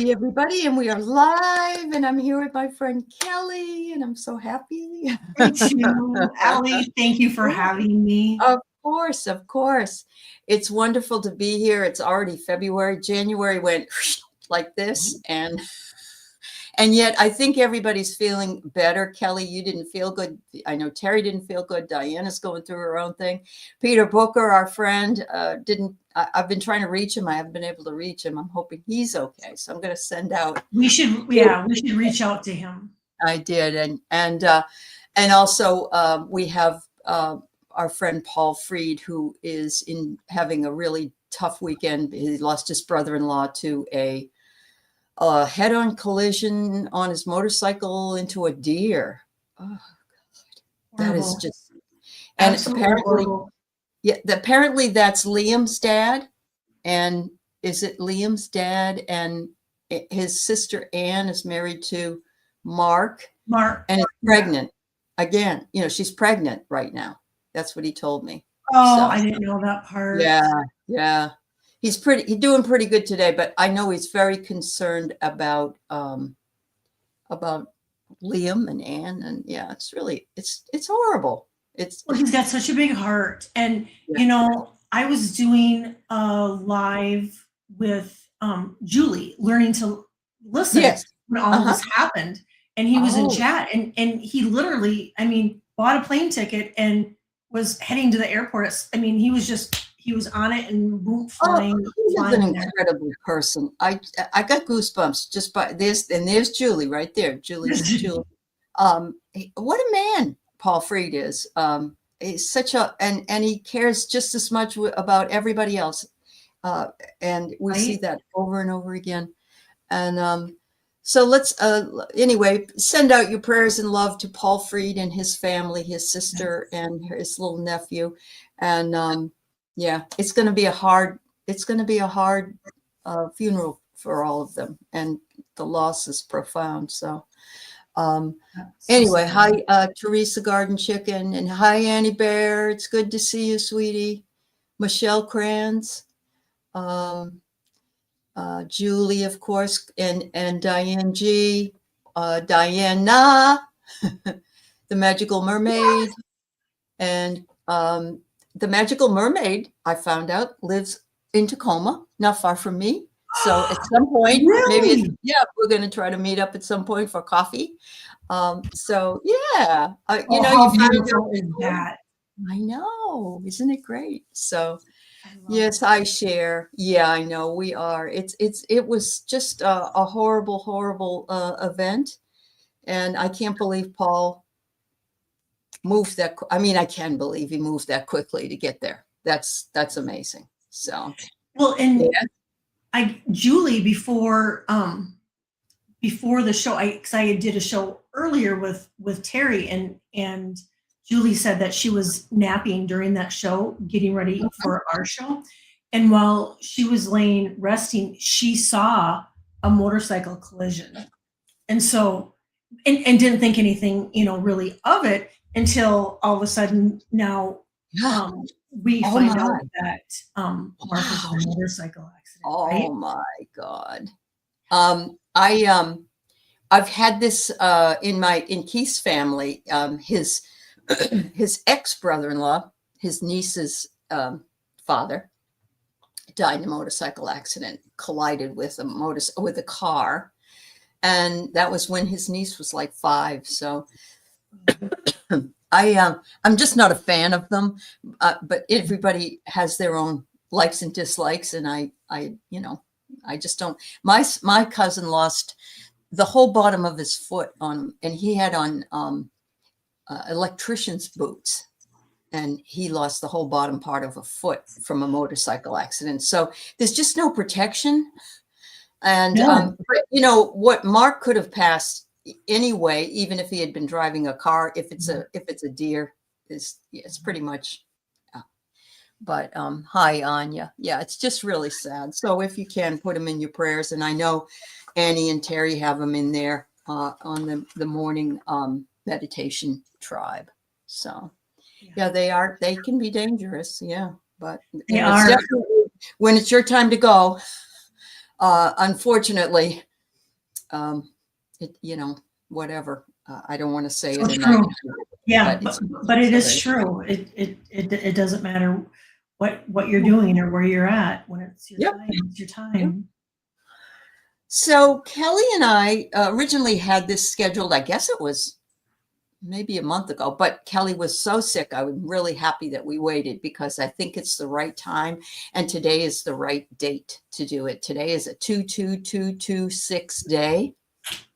Howdy, everybody, and we are live, and I'm here with my friend Kelly, and I'm so happy. Me too. Aley, thank you for having me. Of course, of course. It's wonderful to be here. It's already February. January went like this, and yet I think everybody's feeling better. Kelly, you didn't feel good. I know Terry didn't feel good. Diana's going through her own thing. Peter Booker, our friend, didn't. I've been trying to reach him. I haven't been able to reach him. I'm hoping he's okay. So I'm going to send out. We should reach out to him. I did, and also we have our friend Paul Freed, who is having a really tough weekend. He lost his brother-in-law to a head-on collision on his motorcycle into a deer. Oh, God. That is just, and absolutely apparently, horrible. Yeah, apparently that's Liam's dad. And is it Liam's dad? And his sister Ann is married to Mark, and is pregnant again. You know, she's pregnant right now. That's what he told me. Oh, so, I didn't know that part. Yeah. He's doing pretty good today, but I know he's very concerned about Liam and Ann, and yeah, it's horrible. Well, he's got such a big heart, and you know, I was doing a live with Julie, learning to listen when all of this happened, and he was in chat, and he literally, I mean, bought a plane ticket and was heading to the airport. I mean, he was on it and flying. He's an incredible person. I got goosebumps just by this, and there's Julie right there. Julie. What a man Paul Freed is. He's such and he cares just as much about everybody else. And we see that over and over again. And so let's, anyway, send out your prayers and love to Paul Freed and his family, his sister and his little nephew. And yeah, it's going to be a hard funeral for all of them. And the loss is profound. So, anyway, hi, Teresa Garden Chicken, and hi, Annie Bear. It's good to see you, sweetie. Michelle Kranz, Julie, of course, and Diane G, Diana, the Magical Mermaid, and the Magical Mermaid, I found out, lives in Tacoma, not far from me. So at some point, maybe, we're going to try to meet up at some point for coffee. So yeah, you know, how beautiful is that? I know, isn't it great? So yes, I share. Yeah, I know we are. It was just a horrible event, and I can't believe Paul moved that. I mean, I can believe he moved that quickly to get there. That's amazing. So well, and Julie, before the show, I did a show earlier with Terry, and Julie said that she was napping during that show, getting ready for our show. And while she was laying resting, she saw a motorcycle collision. And so, and didn't think anything, you know, really of it until all of a sudden now we find out that Mark was in a motorcycle accident. Right? Oh my God. I've had this in Keith's family. His ex-brother-in-law, his niece's father, died in a motorcycle accident, collided with a car, and that was when his niece was like 5. So I'm just not a fan of them, but everybody has their own likes and dislikes, and I just don't. My cousin lost the whole bottom of his foot and he had on electrician's boots, and he lost the whole bottom part of a foot from a motorcycle accident. So there's just no protection. And but you know what, Mark could have passed anyway, even if he had been driving a car. If it's a deer, it's pretty much. But hi, Anya. Yeah, it's just really sad. So if you can, put them in your prayers. And I know Annie and Terry have them in there on the morning meditation tribe. So yeah, they can be dangerous. Yeah, but it's definitely when it's your time to go. Unfortunately, it, whatever. I don't want to say So it in true. that, Yeah, but but it so is true. It doesn't matter what you're doing or where you're at. When it's your Yep. time, it's your time. So Kelly and I originally had this scheduled, I guess it was maybe a month ago, but Kelly was so sick. I was really happy that we waited because I think it's the right time. And today is the right date to do it. Today is a 22226 day.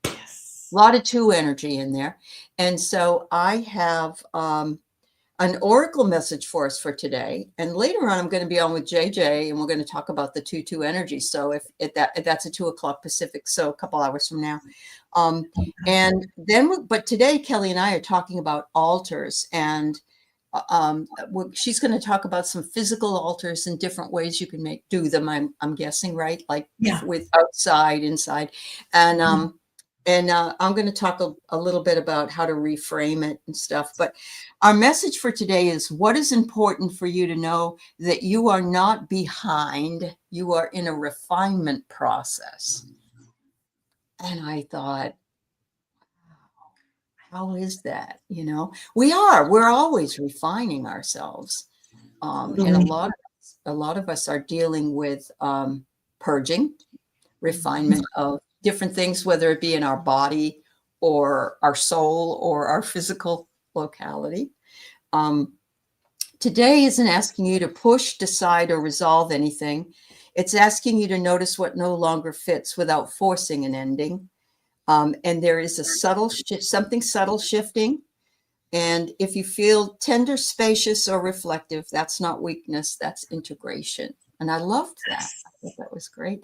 Yes. A lot of two energy in there. And so I have an oracle message for us for today. And later on, I'm going to be on with JJ and we're going to talk about the 2-2 energy. So if that's at 2:00 Pacific, so a couple hours from now. And then, but today, Kelly and I are talking about altars, and she's going to talk about some physical altars and different ways you can do them. I'm guessing, right? Like with outside, inside, and I'm going to talk a little bit about how to reframe it and stuff. But our message for today is what is important for you to know that you are not behind. You are in a refinement process. And I thought, how is that? We're always refining ourselves. And a lot of us are dealing with purging, refinement of different things, whether it be in our body or our soul or our physical locality. Today isn't asking you to push, decide, or resolve anything. It's asking you to notice what no longer fits without forcing an ending. And there is a something subtle shifting. And if you feel tender, spacious, or reflective, that's not weakness, that's integration. And I loved that. I thought that was great.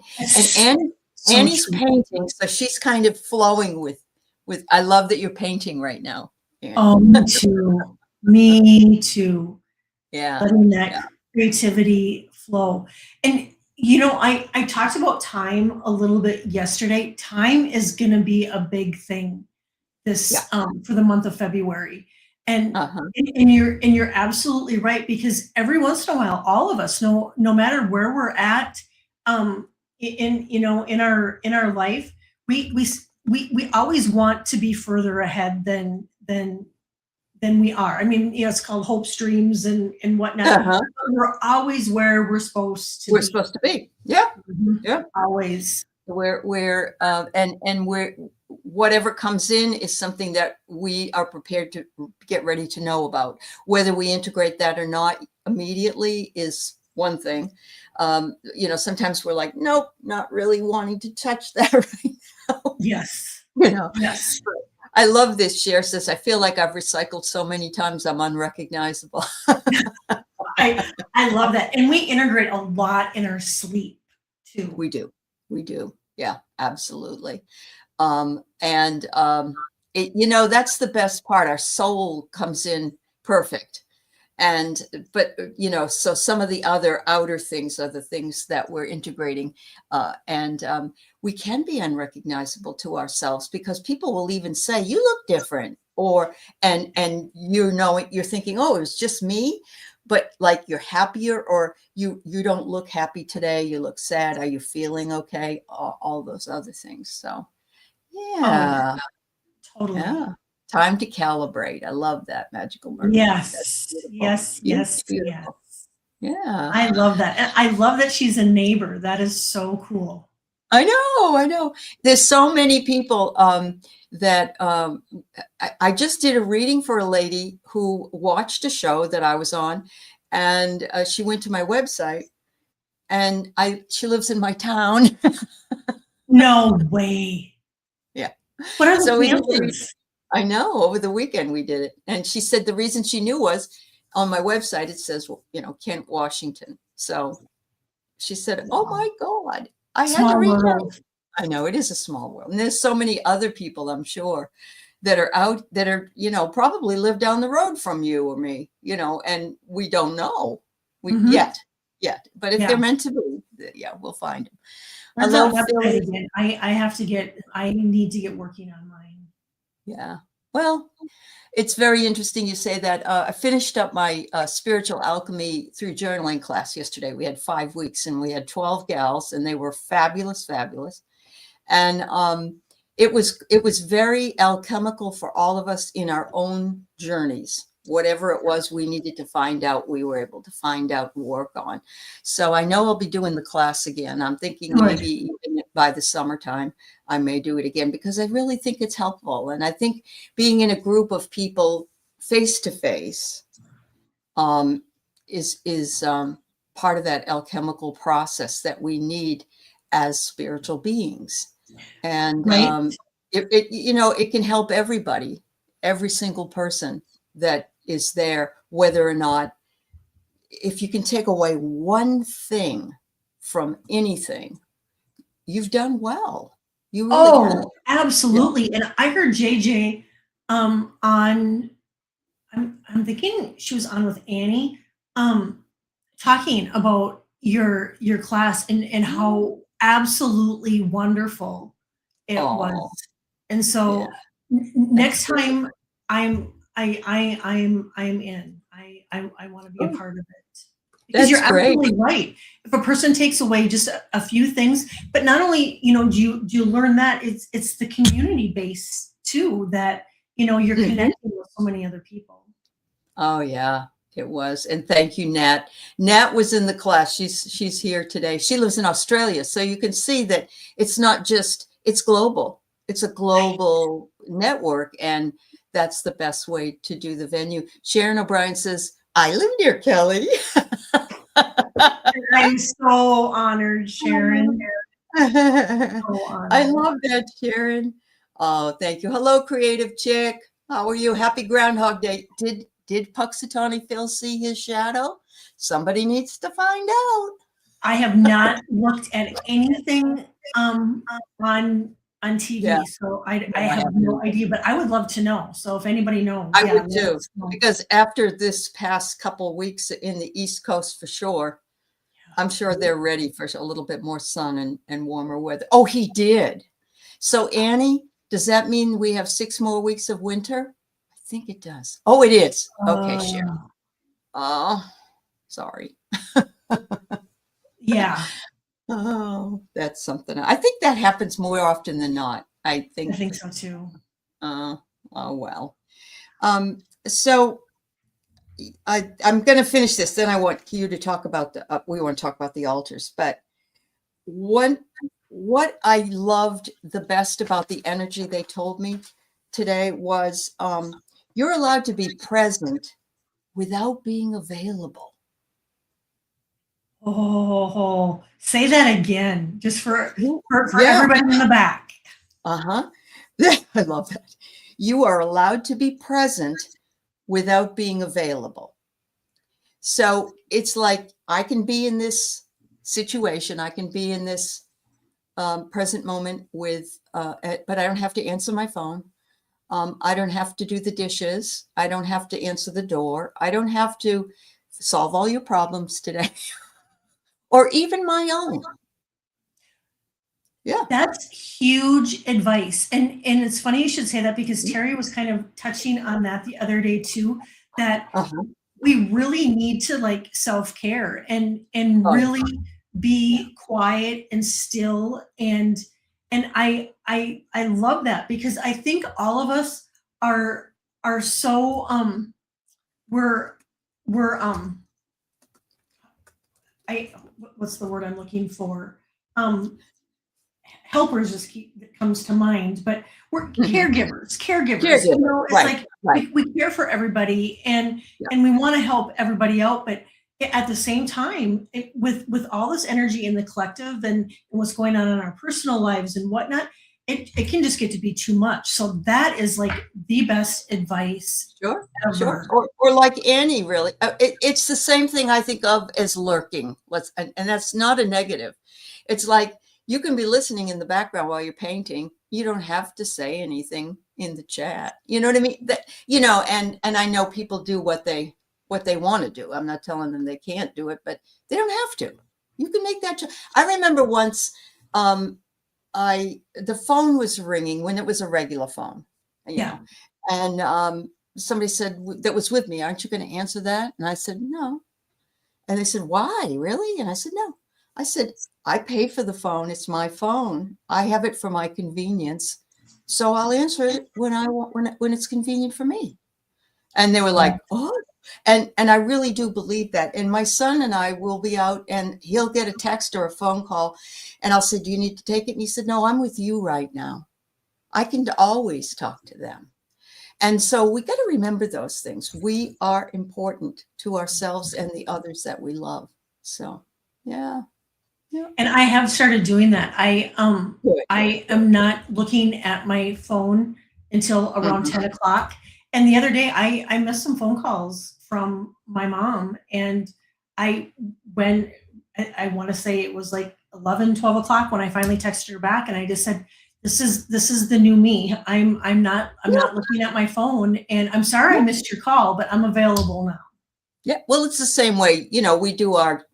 And Annie's painting, so she's kind of flowing with. I love that you're painting right now, Annie. Oh, me too. Me too. Yeah. Letting that creativity flow. And I talked about time a little bit yesterday. Time is going to be a big thing this for the month of February. And and you're absolutely right, because every once in a while, all of us, no matter where we're at in our life, we always want to be further ahead than we are. I mean, it's called hope streams and whatnot. We're always where we're supposed to be. Yeah. Yeah. Always. We're whatever comes in is something that we are prepared to get ready to know about. Whether we integrate that or not immediately is one thing. Sometimes we're like, nope, not really wanting to touch that right now. Yes. Yes. I love this. Cher says, I feel like I've recycled so many times I'm unrecognizable. I love that. And we integrate a lot in our sleep too. We do. Yeah, absolutely. That's the best part. Our soul comes in perfect. But so some of the other outer things are the things that we're integrating. We can be unrecognizable to ourselves because people will even say, you look different, and you're thinking, oh, it was just me. But like you're happier, or you don't look happy today. You look sad. Are you feeling okay? All those other things. So, yeah. Oh, totally. Yeah. Time to calibrate. I love that, Magical Mermaid. Yes. Yes. Yes. Beautiful. Yeah. I love that. And I love that she's a neighbor. That is so cool. I know. There's so many people that I just did a reading for a lady who watched a show that I was on, and she went to my website, and she lives in my town. No way. Yeah. What are the chances? I know, over the weekend we did it. And she said the reason she knew was on my website, it says, Kent, Washington. So she said, oh my God, I had to reach out. I know, it is a small world. And there's so many other people, I'm sure, that are out, that are, probably live down the road from you or me, and we don't know yet. But if they're meant to be, we'll find them. I love website again. I need to get working on mine. Yeah. Well, it's very interesting you say that. I finished up my spiritual alchemy through journaling class yesterday. We had 5 weeks and we had 12 gals, and they were fabulous. And it was very alchemical for all of us in our own journeys. Whatever it was we needed to find out, we were able to find out and work on. So I know I'll be doing the class again. I'm thinking maybe even by the summertime, I may do it again, because I really think it's helpful. And I think being in a group of people face to face is part of that alchemical process that we need as spiritual beings. And it can help everybody, every single person that is there, whether or not, if you can take away one thing from anything, you've done well. You really have. Absolutely. Yeah. And I heard JJ on, I'm thinking she was on with Annie, talking about your class and how absolutely wonderful it was. And so next time I'm in. I want to be a part of it. Because you're absolutely right. If a person takes away just a few things, but not only, do you learn that it's the community base too, that, you're connecting with so many other people. Oh yeah, it was. And thank you, Nat. Nat was in the class. She's here today. She lives in Australia. So you can see that it's not just, it's global. It's a global network. And that's the best way to do the venue. Sharon O'Brien says, I live near Kelly. I'm so honored, Sharon. I love that, Sharon. Oh, thank you. Hello, Creative Chick. How are you? Happy Groundhog Day. Did Puxatawny Phil see his shadow? Somebody needs to find out. I have not looked at anything on TV, so I have no idea, but I would love to know. So if anybody knows, I would too, because after this past couple of weeks in the East Coast, for sure, I'm sure they're ready for a little bit more sun and warmer weather. Oh, he did. So Annie, does that mean we have 6 more weeks of winter? I think it does. Oh, it is. Okay, Sharon. Oh, sorry. Yeah. Oh, that's something. I think that happens more often than not. I think so too. Oh, well. So I'm going to finish this. Then I want you to talk about we want to talk about the altars. But what I loved the best about the energy they told me today was you're allowed to be present without being available. Oh, say that again, just for everybody in the back. I love that. You are allowed to be present without being available. So it's like, I can be in this situation, I can be in this present moment with, but I don't have to answer my phone. I don't have to do the dishes. I don't have to answer the door. I don't have to solve all your problems today. Or even my own. Yeah. That's huge advice. And it's funny you should say that, because Terry was kind of touching on that the other day too, that we really need to like self-care and really be quiet and still. And I love that, because I think all of us are so what's the word I'm looking for? Helpers that comes to mind, but we're caregivers. It's like we care for everybody and we want to help everybody out, but at the same time, with all this energy in the collective and what's going on in our personal lives and whatnot, it can just get to be too much. So that is like the best advice. Sure. Or like Annie, really. It's the same thing I think of as lurking. And that's not a negative. It's like, you can be listening in the background while you're painting. You don't have to say anything in the chat. You know what I mean? And I know people do what they want to do. I'm not telling them they can't do it, but they don't have to. You can make that. I remember once the phone was ringing when it was a regular phone. You know, and somebody said that was with me, aren't you going to answer that? And I said, no. And they said, why? Really? And I said, no. I said, I pay for the phone. It's my phone. I have it for my convenience. So I'll answer it when I want, when it's convenient for me. And they were like, oh, and I really do believe that. And my son and I will be out and he'll get a text or a phone call and I'll say, do you need to take it? And he said, no, I'm with you right now. I can always talk to them. And so we got to remember those things. We are important to ourselves and the others that we love. So, yeah. Yeah. And I have started doing that. Good. I am not looking at my phone until around 10 o'clock. And the other day I missed some phone calls from my mom, and I want to say it was like 11, 12 o'clock when I finally texted her back, and I just said, this is the new me. I'm not looking at my phone, and I'm sorry I missed your call, but I'm available now. Yeah, well, it's the same way, you know, we do our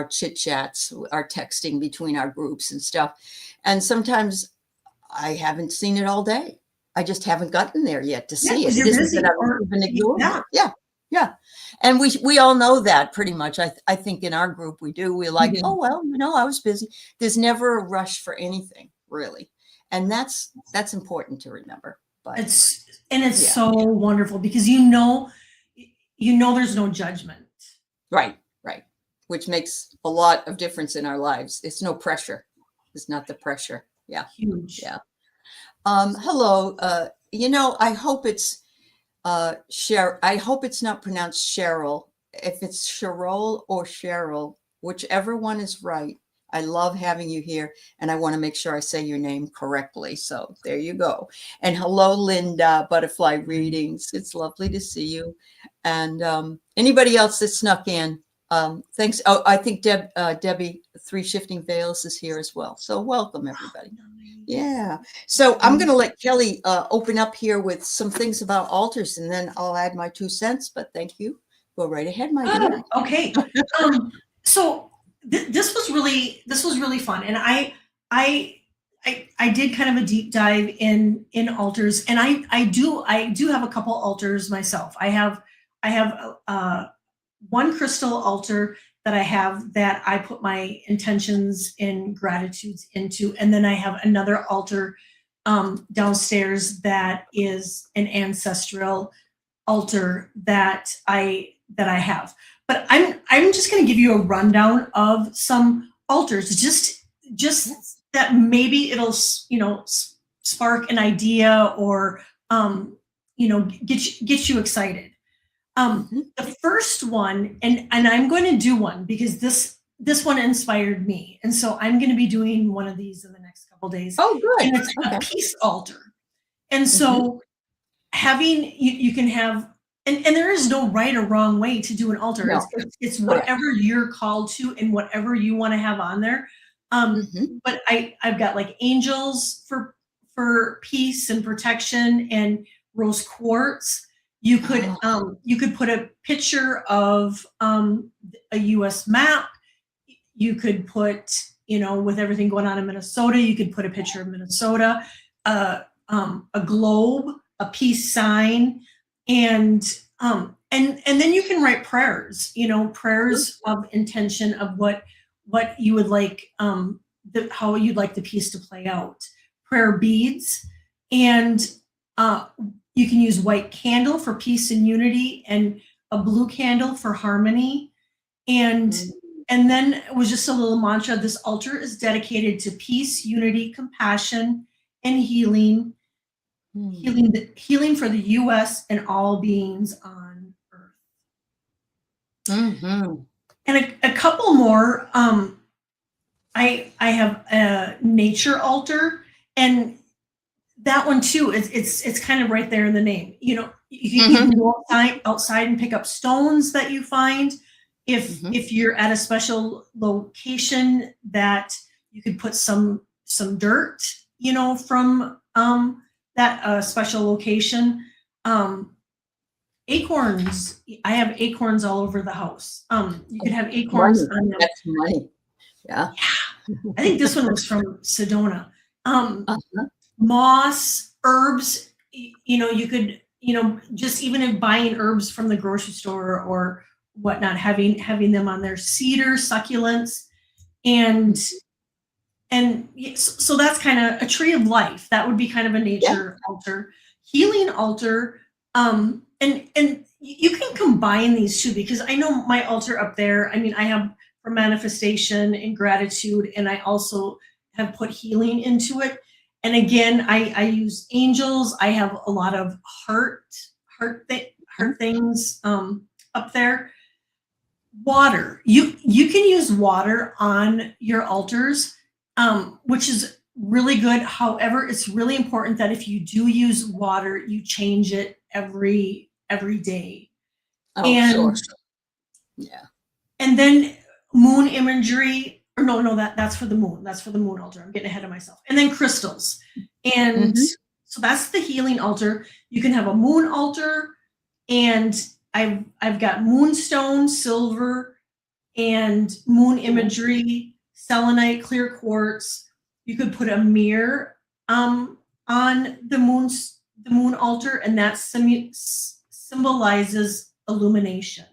chit chats, our texting between our groups and stuff. And sometimes I haven't seen it all day. I just haven't gotten there yet to see it. It isn't that I've even ignored it. Yeah. Yeah. And we all know that pretty much. I think in our group we do. We're like, oh, well, you know, I was busy. There's never a rush for anything, really. And that's important to remember. But it's so wonderful because you know there's no judgment. Right. Which makes a lot of difference in our lives. It's no pressure. It's not the pressure. Yeah. Huge. Yeah. Hello. You know, I hope it's I hope it's not pronounced Cheryl. If it's Cheryl or Cheryl, whichever one is right. I love having you here, and I want to make sure I say your name correctly. So there you go. And hello, Linda, Butterfly Readings. It's lovely to see you. And anybody else that snuck in, thanks. Oh, I think Debbie, Three Shifting Veils is here as well. So welcome, everybody. Yeah. So I'm going to let Kelly open up here with some things about altars, and then I'll add my 2 cents. But thank you. Go right ahead, my dear. Okay. So this was really fun, and I did kind of a deep dive in altars, and I do have a couple altars myself. I have one crystal altar that I have that I put my intentions and gratitudes into, and then I have another altar downstairs that is an ancestral altar that I have. But I'm just going to give you a rundown of some altars, just that maybe it'll spark an idea or get you excited. The first one, and I'm going to do one because this one inspired me, and so I'm going to be doing one of these in the next couple of days. Oh, good. And it's a peace altar, and so having you can have. And there is no right or wrong way to do an altar. No. It's whatever you're called to and whatever you want to have on there. But I've got like angels for peace and protection and rose quartz. You could put a picture of a U.S. map. You could put, with everything going on in Minnesota, you could put a picture of Minnesota, a globe, a peace sign. And then you can write prayers, prayers of intention of what you would like, how you'd like the piece to play out. Prayer beads, and you can use white candle for peace and unity, and a blue candle for harmony. And then it was just a little mantra. This altar is dedicated to peace, unity, compassion, and healing. Healing for the U.S. and all beings on Earth. And a couple more. I have a nature altar, and that one too. It's kind of right there in the name. You can go outside and pick up stones that you find. If you're at a special location, that you could put some dirt, from that special location. Acorns. I have acorns all over the house. You could have acorns on them. That's money. Yeah. I think this one was from Sedona. Moss, herbs. You could, just even in buying herbs from the grocery store or whatnot, having them on there. Cedar, succulents, and so that's kind of a tree of life. That would be kind of a nature altar. Healing altar, and you can combine these two, because I know my altar up there, I mean, I have for manifestation and gratitude, and I also have put healing into it. And again, I use angels. I have a lot of heart things up there. Water. You can use water on your altars, which is really good. However, it's really important that if you do use water, you change it every day. Oh, And sure. Yeah. and then moon imagery, or no, that's for the moon. That's for the moon altar. I'm getting ahead of myself. And then crystals. And so that's the healing altar. You can have a moon altar, and I've got moonstone, silver, and moon imagery, selenite, clear quartz. You could put a mirror on the moon altar, and that symbolizes illumination.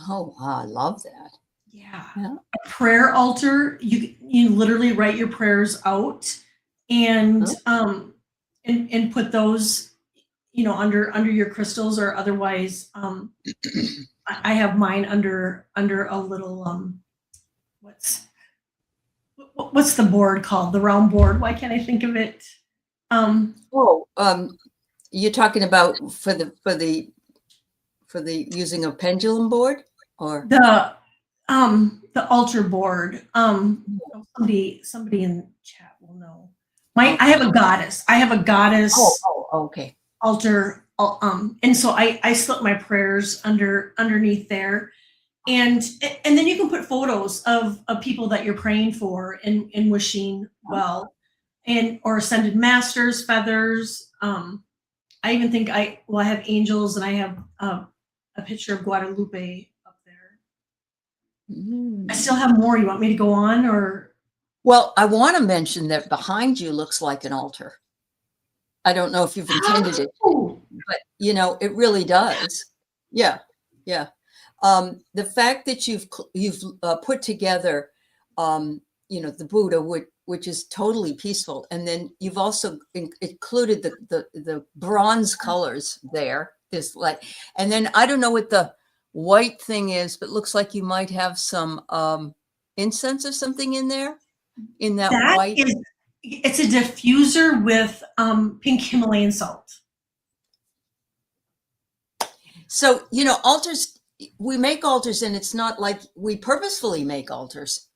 Oh, wow, I love that. Yeah. A prayer altar, you literally write your prayers out, and and put those, under your crystals, or otherwise, I have mine under a little, what's the board called? The round board. Why can't I think of it? You're talking about for the using a pendulum board, or the altar board. Somebody in chat will know. I have a goddess. Oh, okay. Altar. And so I slip my prayers underneath there. And then you can put photos of people that you're praying for and wishing well, or ascended masters, feathers. I even think I have angels, and I have a picture of Guadalupe up there. I still have more. You want me to go on, or? Well, I want to mention that behind you looks like an altar. I don't know if you've intended it, but it really does. Yeah. Yeah. The fact that you've put together, the Buddha, which is totally peaceful, and then you've also included the bronze colors there. There's and then I don't know what the white thing is, but looks like you might have some incense or something in there. In that white, it's a diffuser with pink Himalayan salt. So altars. We make altars, and it's not like we purposefully make altars.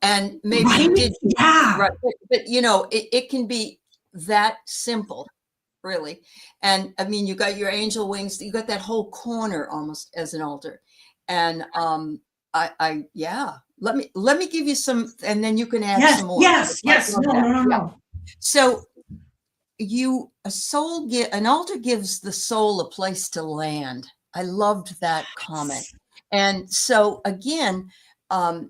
And maybe we did, right, but it can be that simple, really. And I mean, you got your angel wings, you got that whole corner almost as an altar. And let me give you some, and then you can add some more. Yes. No. So an altar gives the soul a place to land. I loved that comment. And so again,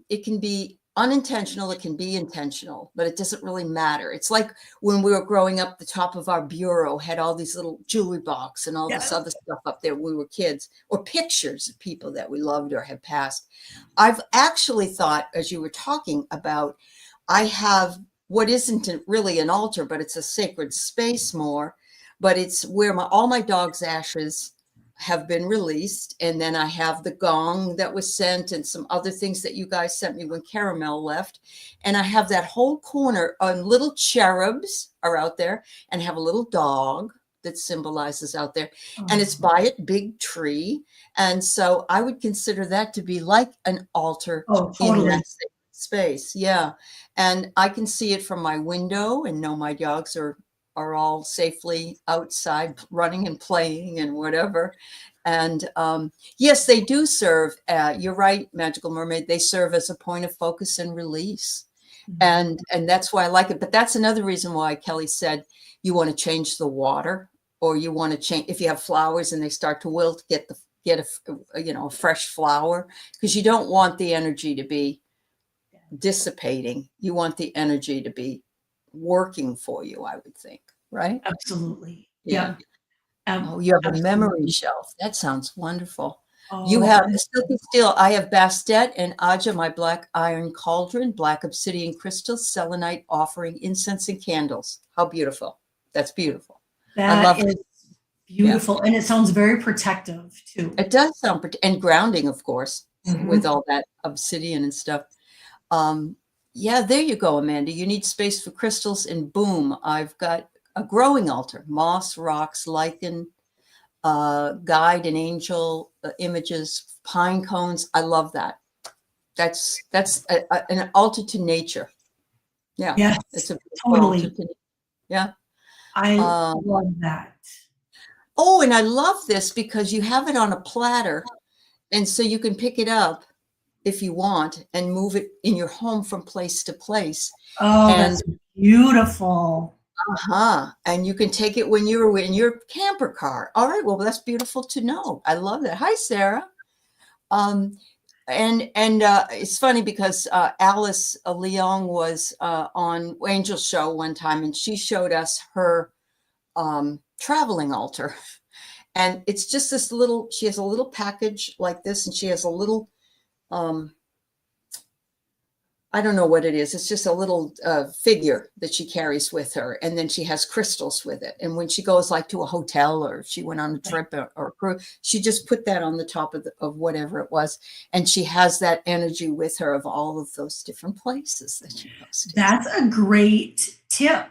it can be unintentional, it can be intentional, but it doesn't really matter. It's like when we were growing up, the top of our bureau had all these little jewelry box and all this other stuff up there when we were kids, or pictures of people that we loved or had passed. I've actually thought, as you were talking about, I have what isn't really an altar, but it's a sacred space more, but it's where all my dog's ashes have been released. And then I have the gong that was sent, and some other things that you guys sent me when Caramel left. And I have that whole corner, little cherubs are out there, and have a little dog that symbolizes out there. And it's by a big tree. And so I would consider that to be like an altar in that space. Yeah. And I can see it from my window and know my dogs are all safely outside running and playing and whatever. And yes, they do serve, you're right, Magical Mermaid, they serve as a point of focus and release. And that's why I like it. But that's another reason why Kelly said you want to change the water, or you want to change, if you have flowers and they start to wilt, get a fresh flower, because you don't want the energy to be dissipating. You want the energy to be working for you, I would think, right? Absolutely. Yeah. You have a memory shelf. That sounds wonderful. You Oh, have silky steel. I have Bastet and Aja, my black iron cauldron, black obsidian crystals, selenite offering incense and candles. How beautiful. That's beautiful. I that love is it. Yeah. beautiful. And it sounds very protective too. It does sound and grounding, of course, with Mhm. all that obsidian and stuff. Um, yeah, there you go, Amanda. You need space for crystals, and boom, I've got a growing altar, moss, rocks, lichen, guide and angel images, pine cones. I love that. That's an altar to nature. Yeah, Yes, it's a beautiful altar totally. to nature. Yeah. I Um, love that. oh, and I love this because you have it on a platter, and so you can pick it up if you want and move it in your home from place to place. Oh, And that's beautiful. and you can take it when you're in your camper car. All right, well, that's beautiful to know. I love that. Hi, Sarah. Um, and it's funny because Alice Leong was on Angel's show one time, and she showed us her traveling altar. And it's just this little, she has a little package like this, and she has a little, I don't know what it is. It's just a little figure that she carries with her. And then she has crystals with it. And when she goes like to a hotel, or if she went on a trip or a cruise, she just put that on the top of whatever it was. And she has that energy with her of all of those different places that she goes to. That's a great tip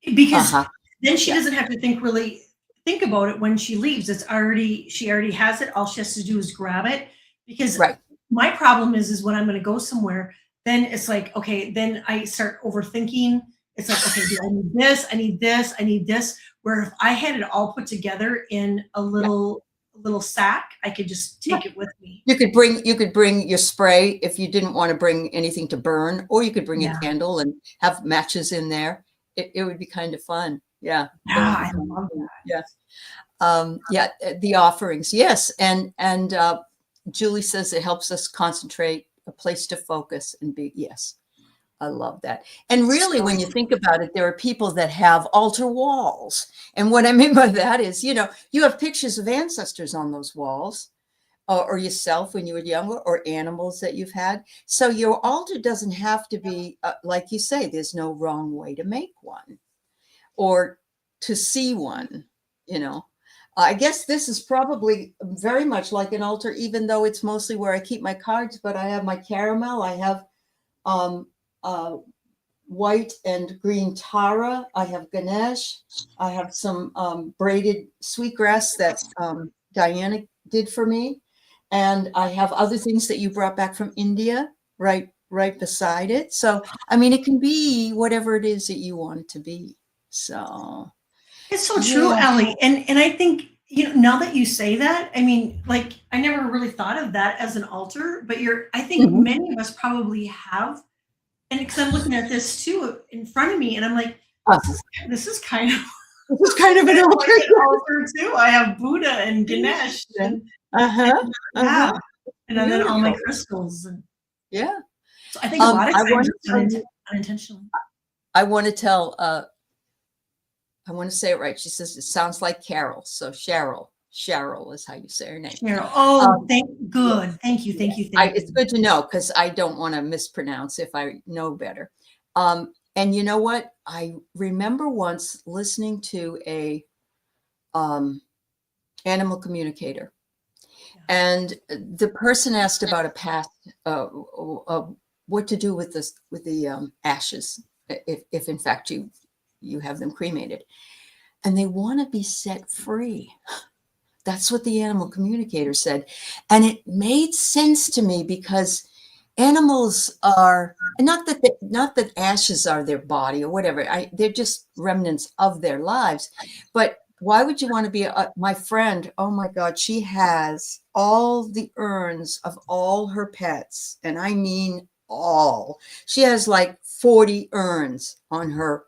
because then she Yeah. doesn't have to think about it when she leaves. She already has it. All she has to do is grab it. Because Right. my problem is when I'm going to go somewhere, then it's like, okay, then I start overthinking. It's like, okay, do I need this? I need this. I need this. Where if I had it all put together in a little sack, I could just take it with me. You could bring your spray if you didn't want to bring anything to burn, or you could bring a candle and have matches in there. It would be kind of fun. Yeah. Yeah, I love that. Yeah. The offerings. Yes. And Julie says it helps us concentrate, a place to focus and be. Yes. I love that. And really, when you think about it, there are people that have altar walls. And what I mean by that is, you have pictures of ancestors on those walls, or yourself when you were younger, or animals that you've had. So your altar doesn't have to be, like you say, there's no wrong way to make one or to see one, I guess this is probably very much like an altar, even though it's mostly where I keep my cards, but I have my caramel. I have white and green Tara. I have Ganesh. I have some braided sweetgrass that Diana did for me. And I have other things that you brought back from India right beside it. So, I mean, it can be whatever it is that you want it to be. So it's so true, Aley. And I think, now that you say that, I mean, like, I never really thought of that as an altar, but I think many of us probably have. And because I'm looking at this too in front of me, and I'm like, this is kind of an altar too. I have Buddha and Ganesh, and then all my crystals, and so I think a lot of times it's unintentionally. I want to tell. I want to say it right. She says it sounds like Carol, so Cheryl is how you say her name. Cheryl. Oh, thank you. It's good to know, because I don't want to mispronounce if I know better. And you know what? I remember once listening to a animal communicator, and the person asked about a past, what to do with the ashes, if in fact you have them cremated, and they want to be set free. That's what the animal communicator said. And it made sense to me, because animals are not that ashes are their body or whatever. They're just remnants of their lives. But why would you want to be my friend? Oh my God, she has all the urns of all her pets. And I mean all. She has like 40 urns on her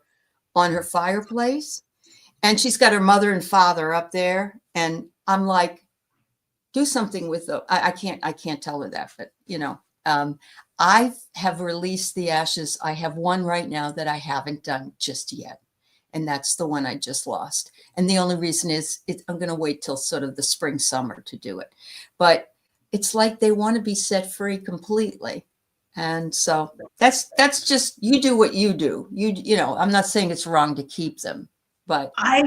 fireplace. And she's got her mother and father up there. And I'm like, do something with them. I can't tell her that, but I have released the ashes. I have one right now that I haven't done just yet. And that's the one I just lost. And the only reason is I'm going to wait till sort of the spring, summer to do it. But it's like they want to be set free completely. And so that's just, you do what you do. You know, I'm not saying it's wrong to keep them, but I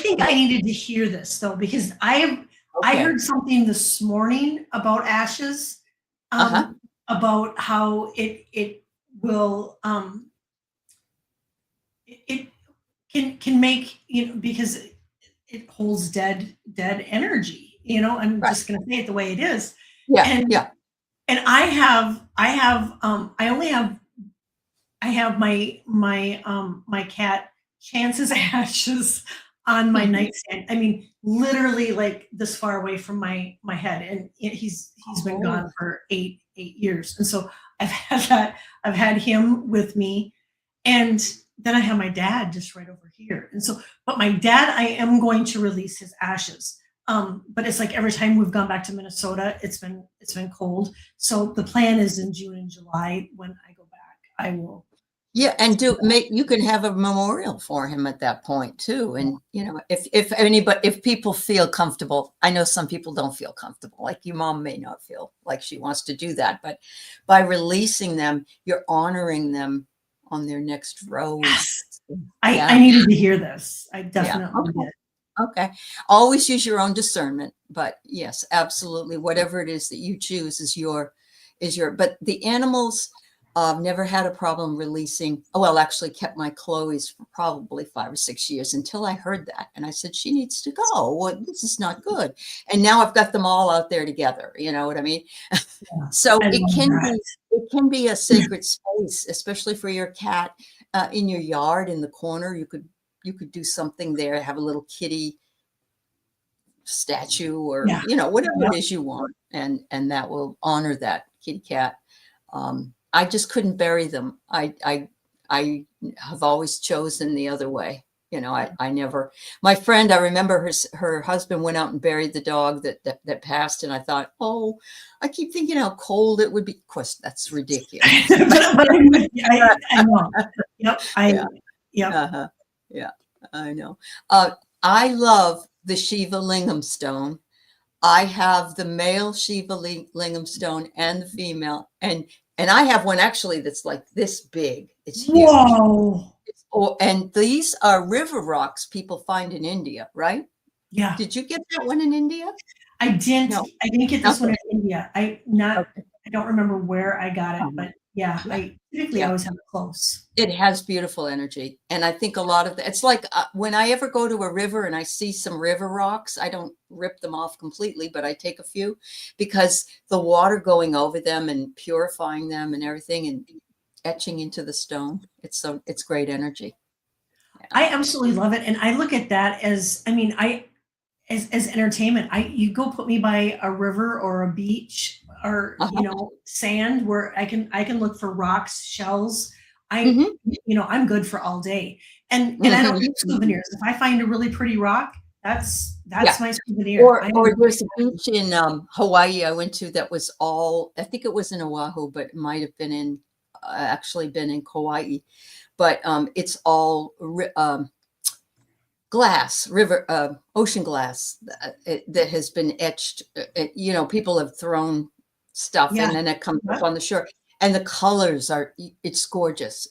think I needed to hear this though, because I okay. heard something this morning about ashes, Uh-huh. about how it will it can make, you know, because it holds dead energy, you know. I'm Right. just going to say it the way it is. Yeah. and Yeah. and I have my cat Chance's ashes on my Mhm. nightstand. I mean, literally like this far away from my head, and he's been Oh, gone for 8 years, and so I've had him with me, and then I have my dad just right over here, and so, but my dad, I am going to release his ashes. But it's like every time we've gone back to Minnesota, it's been cold. So the plan is in June and July when I go back, I will. yeah, and you can have a memorial for him at that point too. And you know, if people feel comfortable, I know some people don't feel comfortable, like your mom may not feel like she wants to do that, but by releasing them, you're honoring them on their next road. Yes. I Yeah, needed to hear this. I yeah. definitely Okay. did. Okay. Always use your own discernment, but yes, absolutely. Whatever it is that you choose is your, but the animals never had a problem releasing. Oh, well, actually kept my Chloe's for probably 5 or 6 years until I heard that. And I said, she needs to go. Well, this is not good. And now I've got them all out there together. You know what I mean? Yeah. So I love that. it can be a sacred space, especially for your cat, in your yard, in the corner. You could do something there, have a little kitty statue, or Yeah. whatever Yep. it is you want, and that will honor that kitty cat. I just couldn't bury them. I have always chosen the other way. I never. My friend, I remember her husband went out and buried the dog that passed, and I thought, oh, I keep thinking how cold it would be. Of course, that's ridiculous. But I'm with you. I know. Yep. Yeah. Yep. Uh-huh. Yeah, I know. I love the Shiva Lingam stone. I have the male Shiva Lingam stone and the female, and I have one actually that's like this big. It's huge. Whoa. And these are river rocks people find in India, right? Yeah. Did you get that one in India? I didn't No. I didn't get this one Okay. in India. Okay. I don't remember where I got it, Uh-huh. but yeah, Yeah. I typically Yeah. always have it close. It has beautiful energy. And I think a lot of it's like when I ever go to a river and I see some river rocks, I don't rip them off completely, but I take a few because the water going over them and purifying them and everything and etching into the stone. It's great energy. Yeah. I absolutely love it, and I look at that as, I mean, as entertainment. You go put me by a river or a beach or, Uh-huh. sand where I can look for rocks, shells. I Hmm. I'm good for all day. And I don't need Hmm. souvenirs. If I find a really pretty rock, that's Yeah. my souvenir. Or there's a beach in Hawaii I went to that was all, I think it was in Oahu, but it might have been actually been in Kauai. But it's all glass, river, ocean glass that has been etched. People have thrown stuff Yeah. and then it comes up Yeah. on the shore. And the colors it's gorgeous.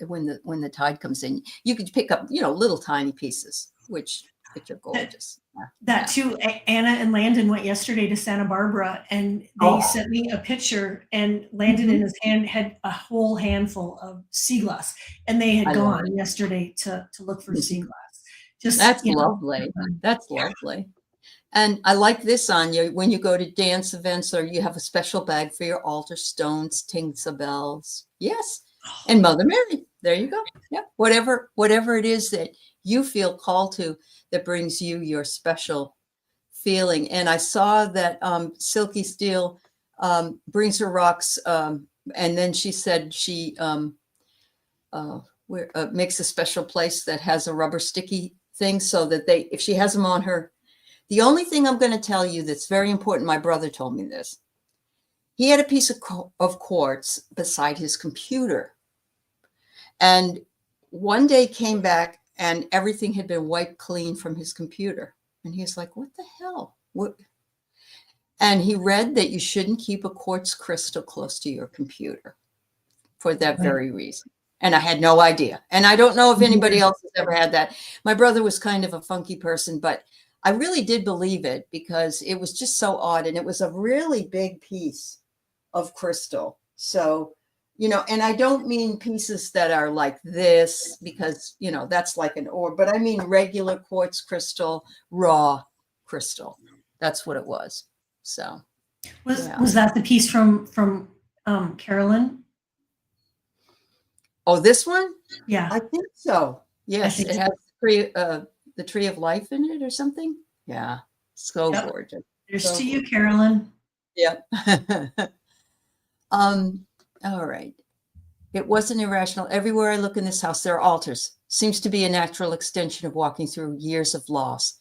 When the tide comes in, you could pick up, little tiny pieces, which are That gorgeous. that Yeah. too. Anna and Landon went yesterday to Santa Barbara, and they Oh. sent me a picture, and Landon in Mhm. his hand had a whole handful of sea glass, and they had I love gone it. yesterday to look for sea Mhm. glass. Just, That's lovely. That's yeah. lovely. And I like this on you when you go to dance events or you have a special bag for your altar stones, tinsel bells. Yes. And Mother Mary. There you go. Yeah. Whatever it is that you feel called to that brings you your special feeling. And I saw that Silky Steel brings her rocks. And then she said she makes a special place that has a rubber sticky thing so that if she has them on her. The only thing I'm going to tell you that's very important, my brother told me this. He had a piece of quartz beside his computer. And one day came back and everything had been wiped clean from his computer. And he was like, what the hell? What? And he read that you shouldn't keep a quartz crystal close to your computer for that very reason. And I had no idea. And I don't know if anybody else has ever had that. My brother was kind of a funky person, but I really did believe it because it was just so odd. And it was a really big piece of crystal. So, you know, and I don't mean pieces that are like this because, you know, that's like an ore, but I mean regular quartz crystal, raw crystal. That's what it was. So Was that the piece from Carolyn? Oh, this one? Yeah, I think so. Yes, think it so. has the tree of life in it or something. Yeah, so Yep. gorgeous. There's So to you, Carolyn. Yep. All right. It wasn't irrational. Everywhere I look in this house, there are altars. Seems to be a natural extension of walking through years of loss.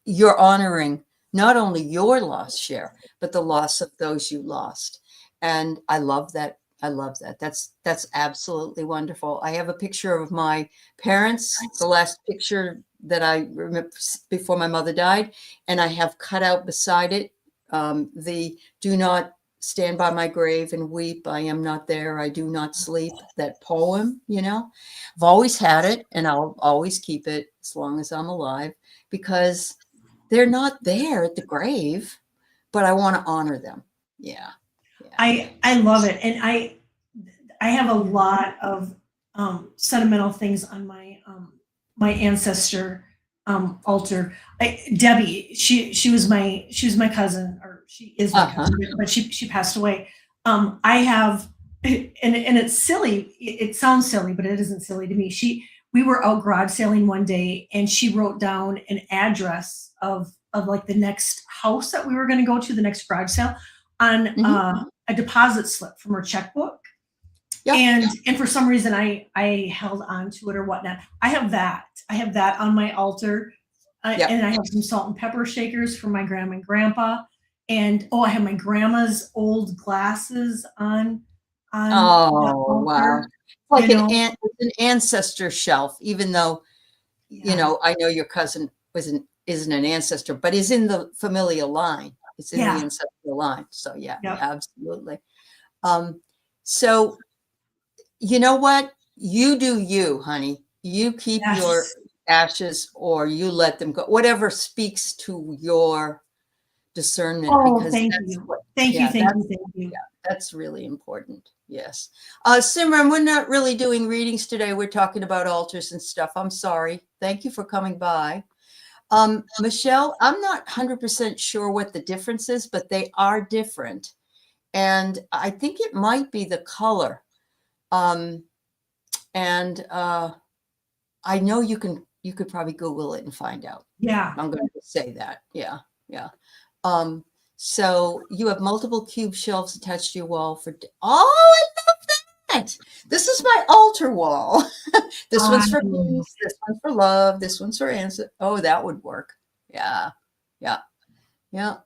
You're honoring not only your loss, Cher, but the loss of those you lost. And I love that. I love that. That's absolutely wonderful. I have a picture of my parents, the last picture that I remember before my mother died, and I have cut out beside it the "Do not stand by my grave and weep. I am not there. I do not sleep." That poem, you know, I've always had it, and I'll always keep it as long as I'm alive because they're not there at the grave, but I want to honor them. Yeah. Yeah. I love it, and I have a lot of sentimental things on my ancestor altar. Debbie, she was my cousin, or she is my cousin, but she passed away. I have, and it's silly. It sounds silly, but it isn't silly to me. We were out garage sailing one day, and she wrote down an address of like the next house that we were going to go to, the next garage sale, on a deposit slip from her checkbook. Yep. And for some reason I held on to it or whatnot. I have that on my altar. Yep. And I have some salt and pepper shakers from my grandma and grandpa. And I have my grandma's old glasses on oh wow. Like an ancestor shelf, even though you know, I know your cousin isn't an ancestor, but is in the familial line. It's in the ancestral line. So yeah, absolutely. So you know what? You do you, honey. You keep your ashes or you let them go. Whatever speaks to your discernment. Oh, because thank you. Thank you. Yeah, that's really important. Yes. Simran, we're not really doing readings today. We're talking about altars and stuff. I'm sorry. Thank you for coming by. Michelle, I'm not 100% sure what the difference is, but they are different. And I think it might be the color. I know you could probably Google it and find out. Yeah. I'm going to say that. Yeah. Yeah. So you have multiple cube shelves attached to your wall for, oh, I love that. This is my altar wall. This one's for peace. This one's for love. This one's for answer. Oh, that would work. Yeah. Yeah. Yeah.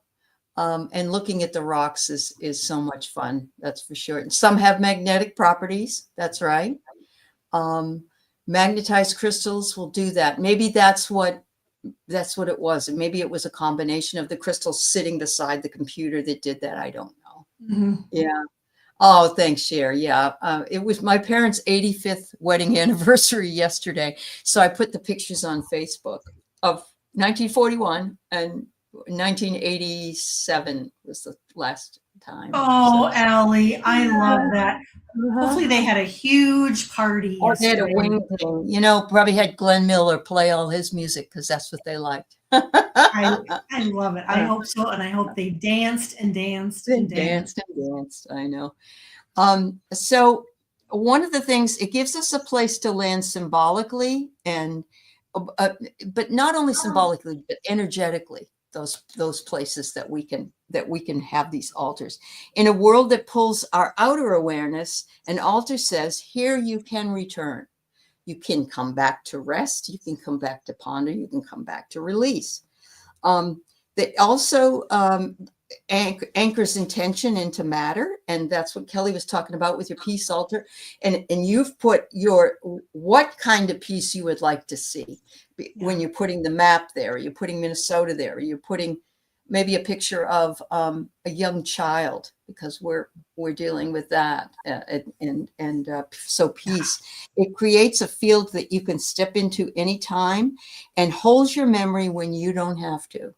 And looking at the rocks is so much fun. That's for sure. And some have magnetic properties. That's right. Magnetized crystals will do that. Maybe that's what it was. And maybe it was a combination of the crystals sitting beside the computer that did that. I don't know. Mm-hmm. Yeah. Oh, thanks, Cher. Yeah. It was my parents' 85th wedding anniversary yesterday. So I put the pictures on Facebook of 1941 and 1987 was the last time. Oh, so. Aley, I love that. Hopefully they had a huge party. Oh, they had a wing thing. You know, probably had Glenn Miller play all his music because that's what they liked. I love it. I hope so. And I hope they danced and danced and danced. I know. So one of the things, it gives us a place to land symbolically and, but not only symbolically, but energetically. Those places that we can have these altars. In a world that pulls our outer awareness, an altar says, here you can return. You can come back to rest. You can come back to ponder. You can come back to release. That also anchors intention into matter. And that's what Kelly was talking about with your peace altar. And you've put what kind of peace you would like to see when you're putting the map there, you're putting Minnesota there, you're putting maybe a picture of a young child, because we're dealing with that, so peace. It creates a field that you can step into anytime and holds your memory when you don't have to.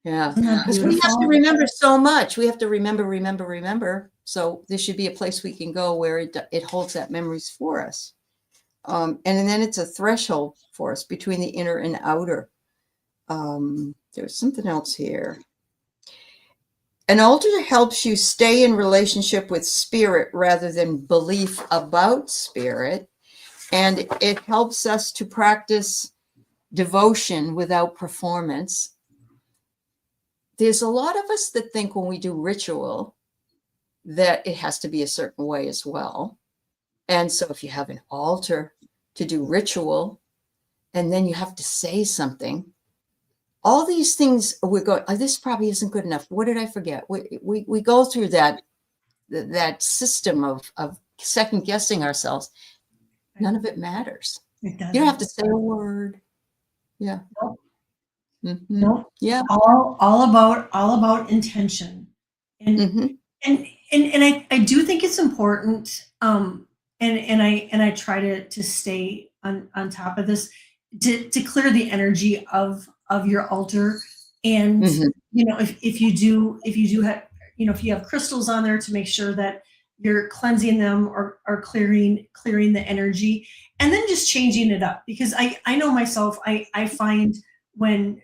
Yeah, Isn't that because we have to beautiful? remember so much. We have to remember. So this should be a place we can go where it holds that memories for us. And then it's a threshold for us between the inner and outer. There's something else here. An altar helps you stay in relationship with spirit rather than belief about spirit. And it helps us to practice devotion without performance. There's a lot of us that think when we do ritual that it has to be a certain way as well. And so if you have an altar to do ritual, and then you have to say something, all these things we're going, oh, this probably isn't good enough. What did I forget? We go through that system of second guessing ourselves. None of it matters. It doesn't. You don't have to say a word. Yeah. Nope. Mm-hmm. Nope. Yeah. All about intention. And I do think it's important. And I try to stay on top of this to clear the energy of your altar. And if you have if you have crystals on there, to make sure that you're cleansing them or clearing the energy, and then just changing it up. Because I know myself, I find when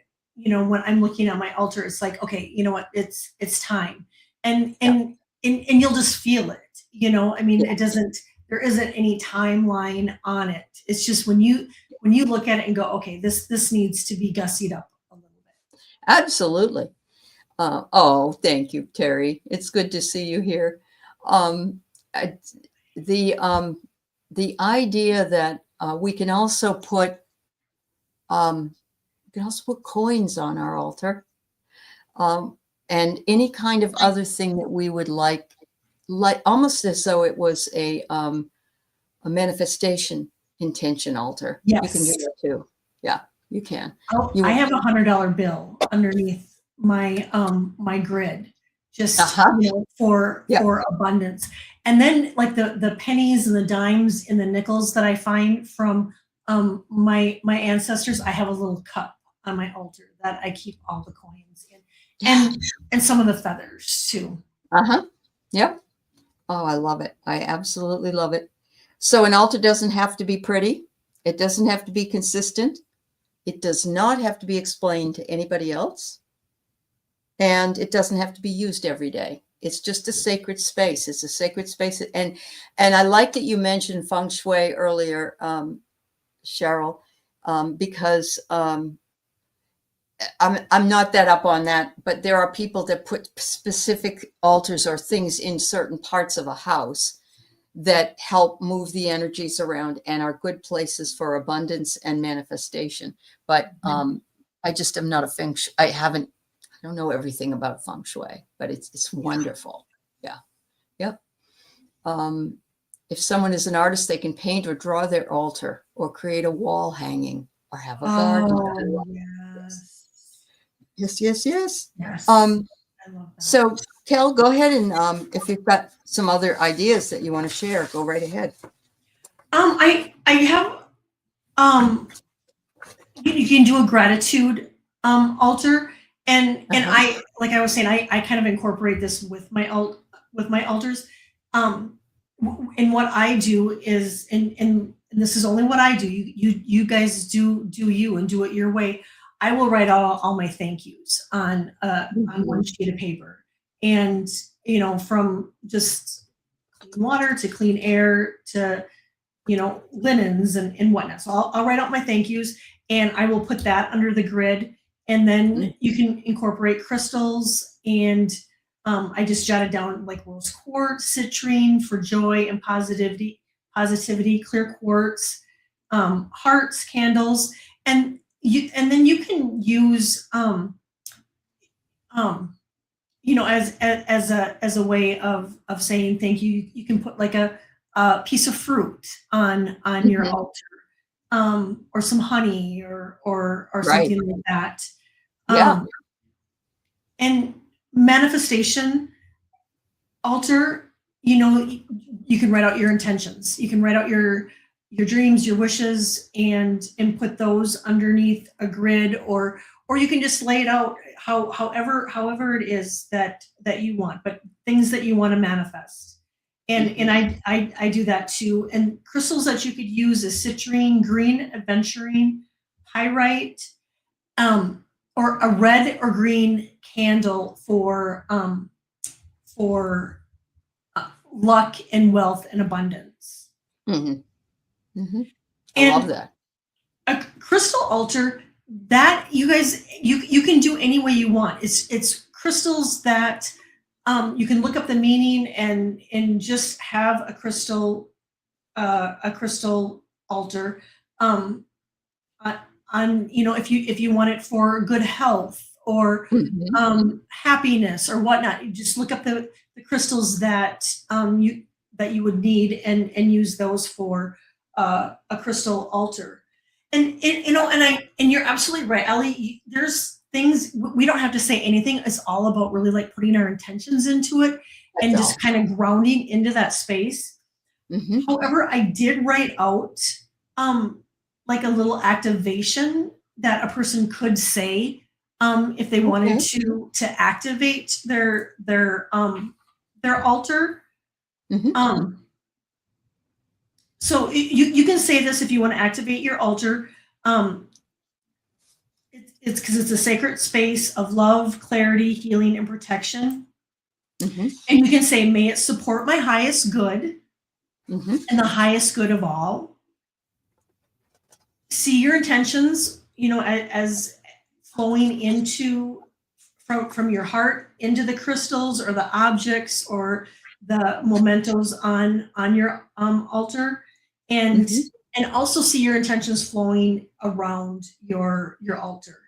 I'm looking at my altar, it's like, okay, you know what, it's time. And you'll just feel it. It doesn't, there isn't any timeline on it. It's just when you look at it and go, okay, this needs to be gussied up a little bit. Absolutely. Oh, thank you, Terry. It's good to see you here. The idea that we can also put coins on our altar, and any kind of other thing that we would like almost as though it was a manifestation intention altar. Yes. You can do that too. Yeah, you can. I have $100 bill underneath my my grid, just for abundance. And then like the pennies and the dimes and the nickels that I find from my ancestors, I have a little cup on my altar that I keep all the coins in, and some of the feathers too. Yep. Oh, I love it. I absolutely love it. So an altar doesn't have to be pretty. It doesn't have to be consistent. It does not have to be explained to anybody else. And it doesn't have to be used every day. It's just a sacred space. It's a sacred space. And I like that you mentioned feng shui earlier, Cheryl, because I'm not that up on that, but there are people that put specific altars or things in certain parts of a house that help move the energies around and are good places for abundance and manifestation. But I just am not a feng shui. I don't know everything about feng shui, but it's wonderful. Yeah. Yep. If someone is an artist, they can paint or draw their altar or create a wall hanging or have a garden. Oh, Yes. Yes. I love that. So Kel, go ahead, and if you've got some other ideas that you want to share, go right ahead. I have you can do a gratitude altar, and I, like I was saying, I kind of incorporate this with my altars. And what I do is, and this is only what I do. You guys do you and do it your way. I will write all my thank yous on one sheet of paper, and from just clean water to clean air to linens and whatnot. So I'll write out my thank yous, and I will put that under the grid. And then you can incorporate crystals, and I just jotted down like rose quartz, citrine for joy and positivity, clear quartz, hearts, candles, and then you can use as a way of saying thank you. You can put like a piece of fruit on your altar, or some honey or something like that. And manifestation altar, you can write out your intentions. You can write out your dreams, your wishes, and put those underneath a grid, or you can just lay it out however it is that you want, but things that you want to manifest. And I do that too. And crystals that you could use is citrine, green aventurine, pyrite, or a red or green candle for luck and wealth and abundance. Mm-hmm. Mm-hmm. I love that. A crystal altar that you guys you can do any way you want. It's crystals that you can look up the meaning and just have a crystal altar on if you want it for good health or happiness or whatnot. You just look up the crystals that you would need and use those for a crystal altar. And you're absolutely right, Aley. There's things we don't have to say anything. It's all about really like putting our intentions into it and just kind of grounding into that space. Mm-hmm. However, I did write out like a little activation that a person could say if they wanted to activate their altar. Mm-hmm. So you can say this if you want to activate your altar. It's because it's a sacred space of love, clarity, healing, and protection. Mm-hmm. And you can say, may it support my highest good and the highest good of all. See your intentions, as flowing into from your heart into the crystals or the objects or the mementos on your altar, and also see your intentions flowing around your altar.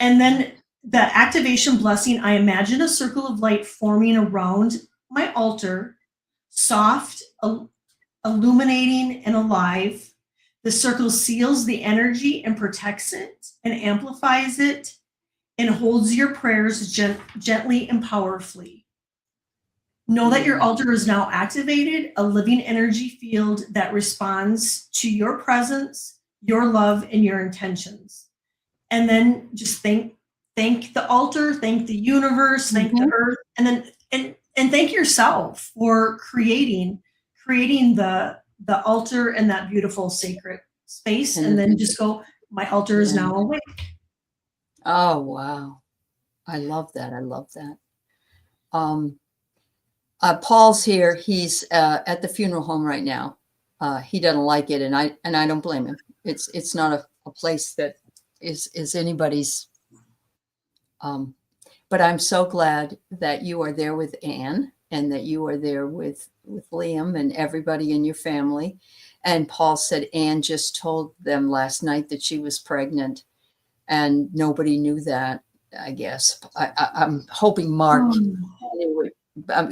And then the activation blessing, I imagine a circle of light forming around my altar, soft, illuminating, and alive. The circle seals the energy and protects it and amplifies it and holds your prayers gently and powerfully. Know that your altar is now activated, a living energy field that responds to your presence, your love, and your intentions. And then just thank the altar, thank the universe, thank the earth, and then and thank yourself for creating the altar and that beautiful sacred space. And then just go, my altar is now awake. Oh, wow. I love that. I love that. Paul's here. He's at the funeral home right now. He doesn't like it, and I don't blame him. It's not a place that is anybody's. But I'm so glad that you are there with Anne and that you are there with Liam and everybody in your family. And Paul said Anne just told them last night that she was pregnant, and nobody knew that. I guess I'm hoping Mark knew it.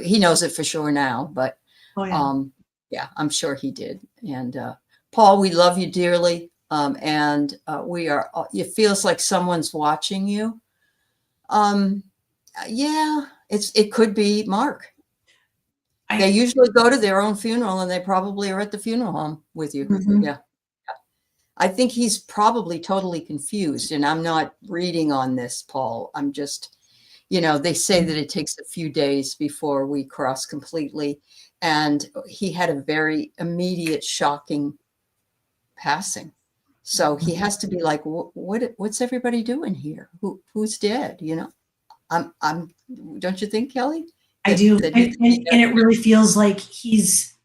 He knows it for sure now, but yeah, I'm sure he did. And Paul, we love you dearly, and we are. It feels like someone's watching you. Yeah, it could be Mark. They usually go to their own funeral, and they probably are at the funeral home with you. Yeah. I think he's probably totally confused, and I'm not reading on this, Paul. I'm just, they say that it takes a few days before we cross completely, and he had a very immediate, shocking passing. So he has to be like, what's everybody doing here? Who's dead? Don't you think, Kelly? I do, and it really feels like he's.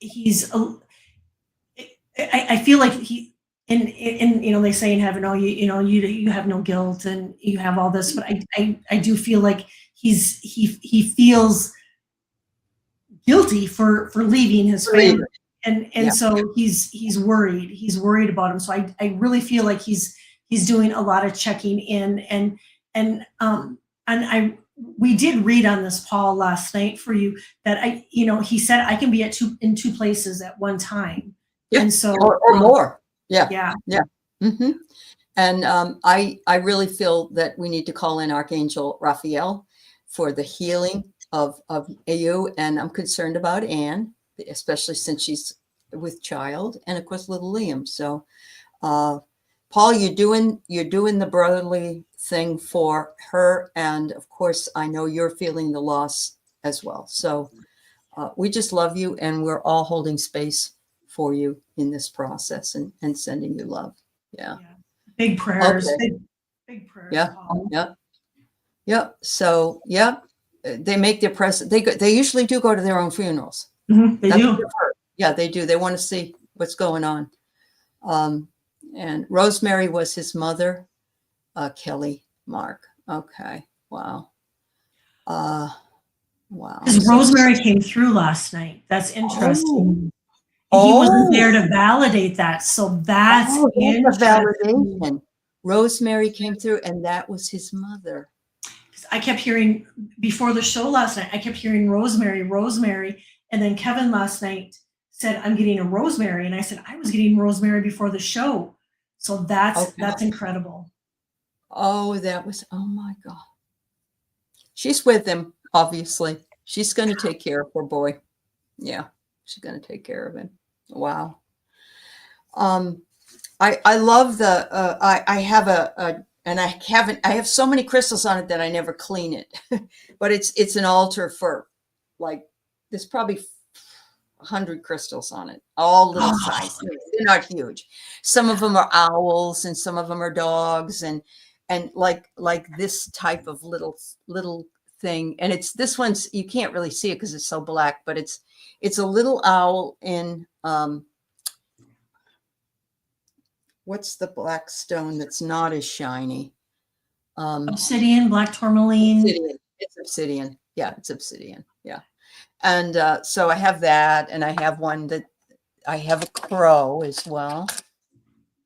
I feel like he, and they say in heaven, you have no guilt and you have all this, but I do feel like he feels guilty for leaving his family, and so he's worried about him. So I really feel like he's doing a lot of checking in, and we did read on this, Paul, last night for you that he said I can be in two places at one time. Yeah. And so or more. Yeah. Mm-hmm. And I really feel that we need to call in Archangel Raphael for the healing of you. And I'm concerned about Anne, especially since she's with child, and of course little Liam. So Paul, you're doing the brotherly thing for her, and of course I know you're feeling the loss as well. So we just love you, and we're all holding space for you in this process, and sending you love. Yeah. Big prayers. Okay. Big prayers. Yeah. Paul. Yeah. Yeah. So yeah, they make their press. They usually do go to their own funerals. They do. Yeah, they do. They want to see what's going on. And Rosemary was his mother. Kelly, Mark. Okay. Wow. Wow. Because Rosemary came through last night. That's interesting. He wasn't there to validate that. So that's a validation. Rosemary came through, and that was his mother. I kept hearing before the show last night, I kept hearing Rosemary, Rosemary. And then Kevin last night said, I'm getting a Rosemary. And I said, I was getting Rosemary before the show. So that's incredible. Oh, oh my God. She's with him, obviously. She's going to take care of her boy. Yeah, she's going to take care of him. Wow. I love I have and I have so many crystals on it that I never clean it, but it's an altar for, like, there's probably 100 crystals on it, all little size. They're not huge. Some of them are owls, and some of them are dogs, and like this type of little thing. And this one's, you can't really see it because it's so black, but it's a little owl in what's the black stone that's not as shiny? Obsidian, black tourmaline. Obsidian. It's obsidian. Yeah, it's obsidian. Yeah. And so I have that, and I have one that I have a crow as well,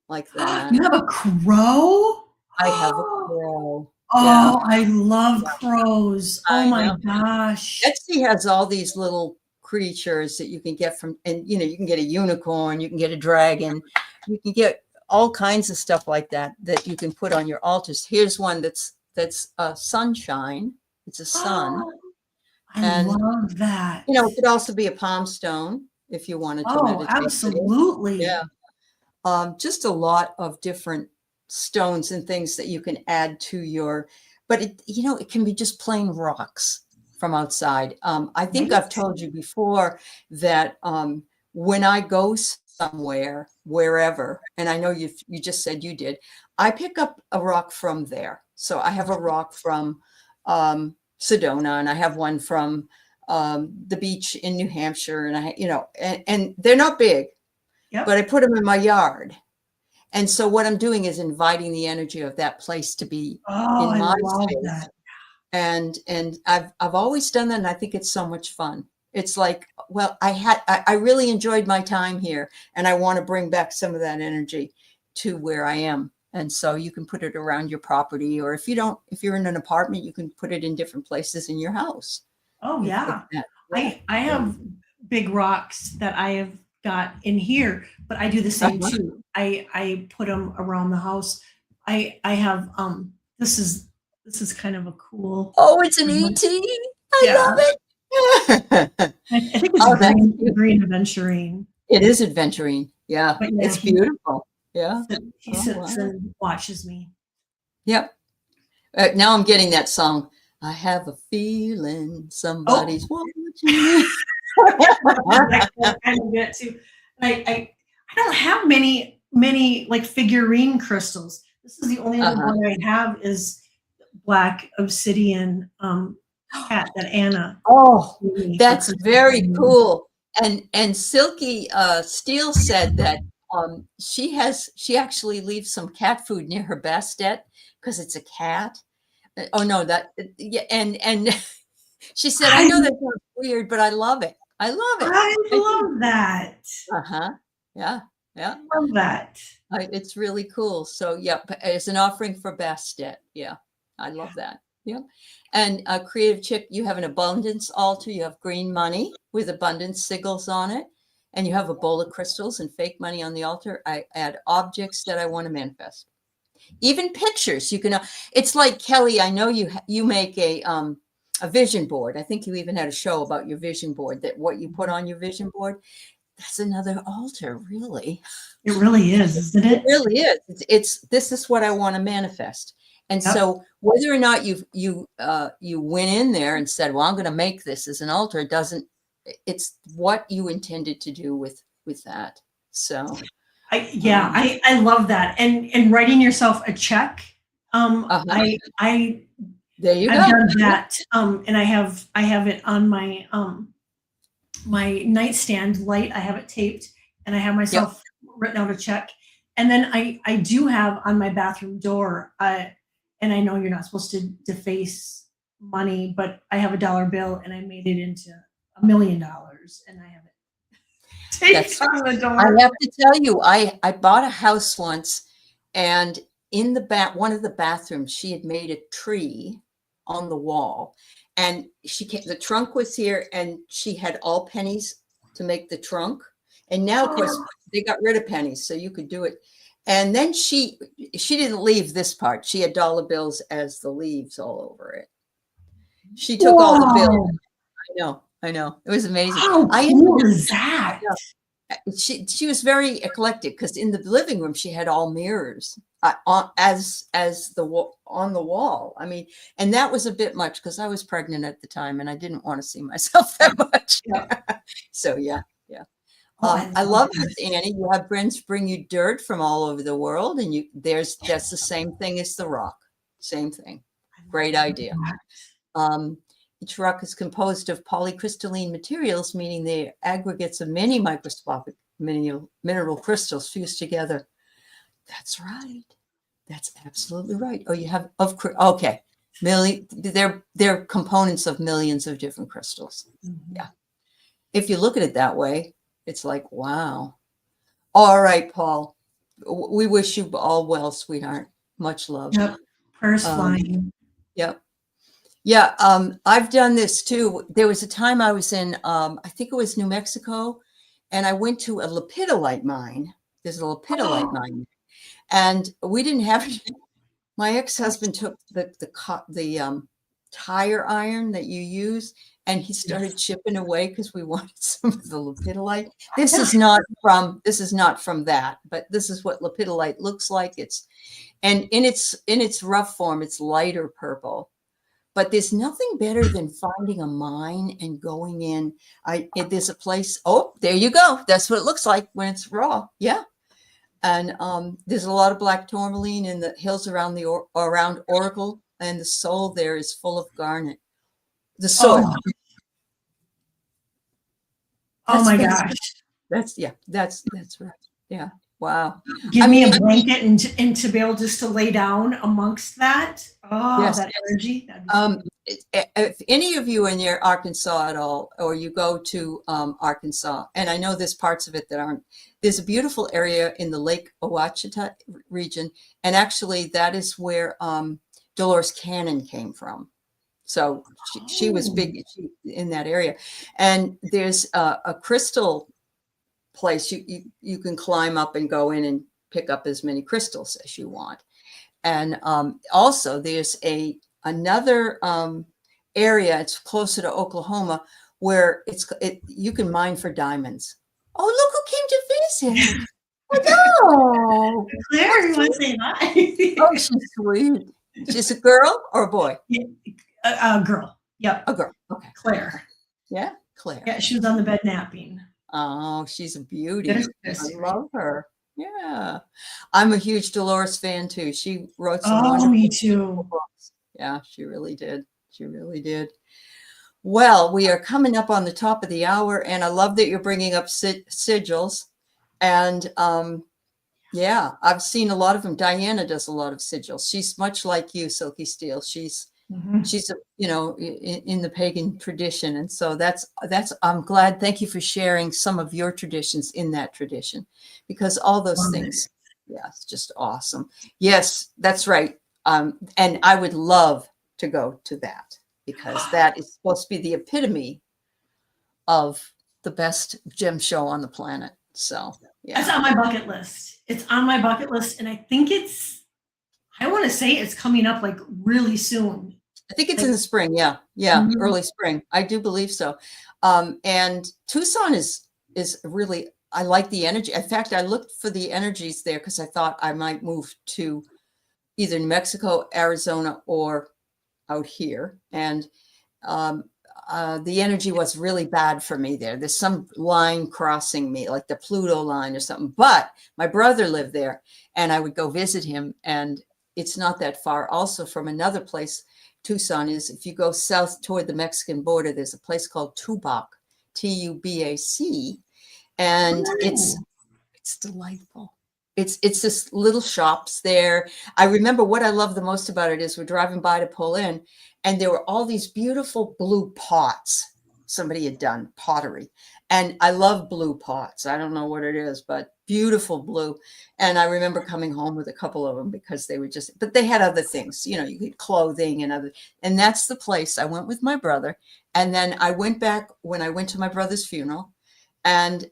like that. You have a crow? I have a crow. Oh, yeah. I love crows. Oh my gosh. Etsy has all these little creatures that you can get from, and you can get a unicorn, you can get a dragon, you can get all kinds of stuff like that you can put on your altars. Here's one that's sunshine. It's a sun. I love that. It could also be a palm stone if you wanted to meditate. Absolutely. Yeah. Just a lot of different stones and things that you can add to your, but it can be just plain rocks from outside. I think I've told you before that when I go somewhere, wherever, and I know you just said you did, I pick up a rock from there. So I have a rock from Sedona, and I have one from the beach in New Hampshire, and and they're not big, but I put them in my yard. And so what I'm doing is inviting the energy of that place to be in my space. And I've always done that, and I think it's so much fun. It's like, well, I really enjoyed my time here, and I want to bring back some of that energy to where I am. And so you can put it around your property, or if you're in an apartment, you can put it in different places in your house. Oh yeah. I have big rocks that I have got in here, but I do the same too. I put them around the house. I have this is kind of a cool. Oh, it's an ET. I love it. I think it's green aventurine. It is aventurine. Yeah, it's beautiful. Yeah. He sits and watches me. Yep. Now I'm getting that song. I have a feeling somebody's watching me. I get to. I don't have many like figurine crystals. This is the only other one I have is black obsidian cat that Anna. Oh, that's very cool. And Silky Steele said that she actually leaves some cat food near her basket because it's a cat. Oh no, and she said, I know that sounds weird, but I love it. I love that. Yeah. I love that. It's really cool. So yeah, as an offering for Bastet. Yeah, I love that. Yeah. And Creative Chick, you have an abundance altar. You have green money with abundance sigils on it. And you have a bowl of crystals and fake money on the altar. I add objects that I want to manifest. Even pictures. You can. It's like Kelly. I know you make a a vision board. I think you even had a show about your vision board, that what you put on your vision board, that's another altar, really. It really is, isn't It it? really is. This is what I want to manifest. And Yep. so whether or not you went in there and said, well, I'm going to make this as an altar, it's what you intended to do with that. So I love that. And writing yourself a check. I there you I've go. done that. And I have it on my my nightstand light. I have it taped, and I have myself written out a check. And then I do have on my bathroom door, and I know you're not supposed to deface money, but I have a $1 bill, and I made it into $1 million, and I have it taped on the door. I have to tell you, I bought a house once, and in the one of the bathrooms, she had made a tree on the wall, and the trunk was here, and she had all pennies to make the trunk. And now, of course, they got rid of pennies, so you could do it. And then she didn't leave this part. She had dollar bills as the leaves all over it. She took all the bills. I know. It was amazing. How cool is that? She was very eclectic, because in the living room she had all mirrors on the wall. I mean, and that was a bit much, because I was pregnant at the time and I didn't want to see myself that much. So yeah. I love it, Annie. You have friends bring you dirt from all over the world, and that's the same thing as the rock. Same thing. Great idea. Each rock is composed of polycrystalline materials, meaning they're aggregates of many microscopic mineral crystals fused together. That's right. That's absolutely right. Oh, you have okay. They're components of millions of different crystals. Mm-hmm. Yeah. If you look at it that way, it's like, wow. All right, Paul. We wish you all well, sweetheart. Much love. Yep. Purse flying. Yep. Yeah. I've done this too. There was a time I was in, I think it was New Mexico, and I went to a lepidolite mine. There's a lepidolite mine, and we didn't have it. My ex-husband took the tire iron that you use, and he started chipping away, because we wanted some of the lepidolite. This is not from that, but this is what lepidolite looks like. And in its rough form, it's lighter purple. But there's nothing better than finding a mine and going in. There's a place. Oh, there you go. That's what it looks like when it's raw. Yeah. And there's a lot of black tourmaline in the hills around Oracle, and the soil there is full of garnet. The soil. Oh my gosh. That's right. Yeah. Wow. Give me a blanket and to be able just to lay down amongst that. Oh, yes. That energy. If any of you are near Arkansas at all, or you go to Arkansas, and I know there's parts of it that aren't, there's a beautiful area in the Lake Ouachita region. And actually that is where Dolores Cannon came from. So she was big in that area. And there's a crystal place you can climb up and go in and pick up as many crystals as you want. And also there's another area, it's closer to Oklahoma, where you can mine for diamonds. Oh, look who came to visit. Hello. Claire, you want to say hi? Oh, she's sweet. She's a girl or a boy? A girl. Yep. A girl. Okay. Claire. Yeah, Claire. Yeah, she was on the bed napping. Oh, she's a beauty. I love her. Yeah. I'm a huge Dolores fan too. She wrote some wonderful me too. books. Yeah, she really did. She really did. Well, we are coming up on the top of the hour, and I love that you're bringing up sigils. And yeah, I've seen a lot of them. Diana does a lot of sigils. She's much like you, Silky Steel. She's in the pagan tradition. And so I'm glad. Thank you for sharing some of your traditions in that tradition, because all those things, yeah, it's just awesome. Yes, that's right. And I would love to go to that, because that is supposed to be the epitome of the best gem show on the planet. So yeah. That's on my bucket list. It's on my bucket list. And I think I want to say it's coming up like really soon. I think it's in the spring. Yeah. Yeah. Mhm. Early spring. I do believe so. And Tucson is really, I like the energy. In fact, I looked for the energies there because I thought I might move to either New Mexico, Arizona, or out here. And um, the energy was really bad for me there. There's some line crossing me, like the Pluto line or something. But my brother lived there, and I would go visit him. And it's not that far. Also, from another place, Tucson is, if you go south toward the Mexican border, there's a place called Tubac, Tubac, and Oh, it's delightful. It's just little shops there. I remember what I love the most about it is we're driving by to pull in, and there were all these beautiful blue pots. Somebody had done pottery, and I love blue pots. I don't know what it is, but beautiful blue. And I remember coming home with a couple of them because they were just, but they had other things, you know, you get clothing and other, and that's the place I went with my brother. And then I went back when I went to my brother's funeral. And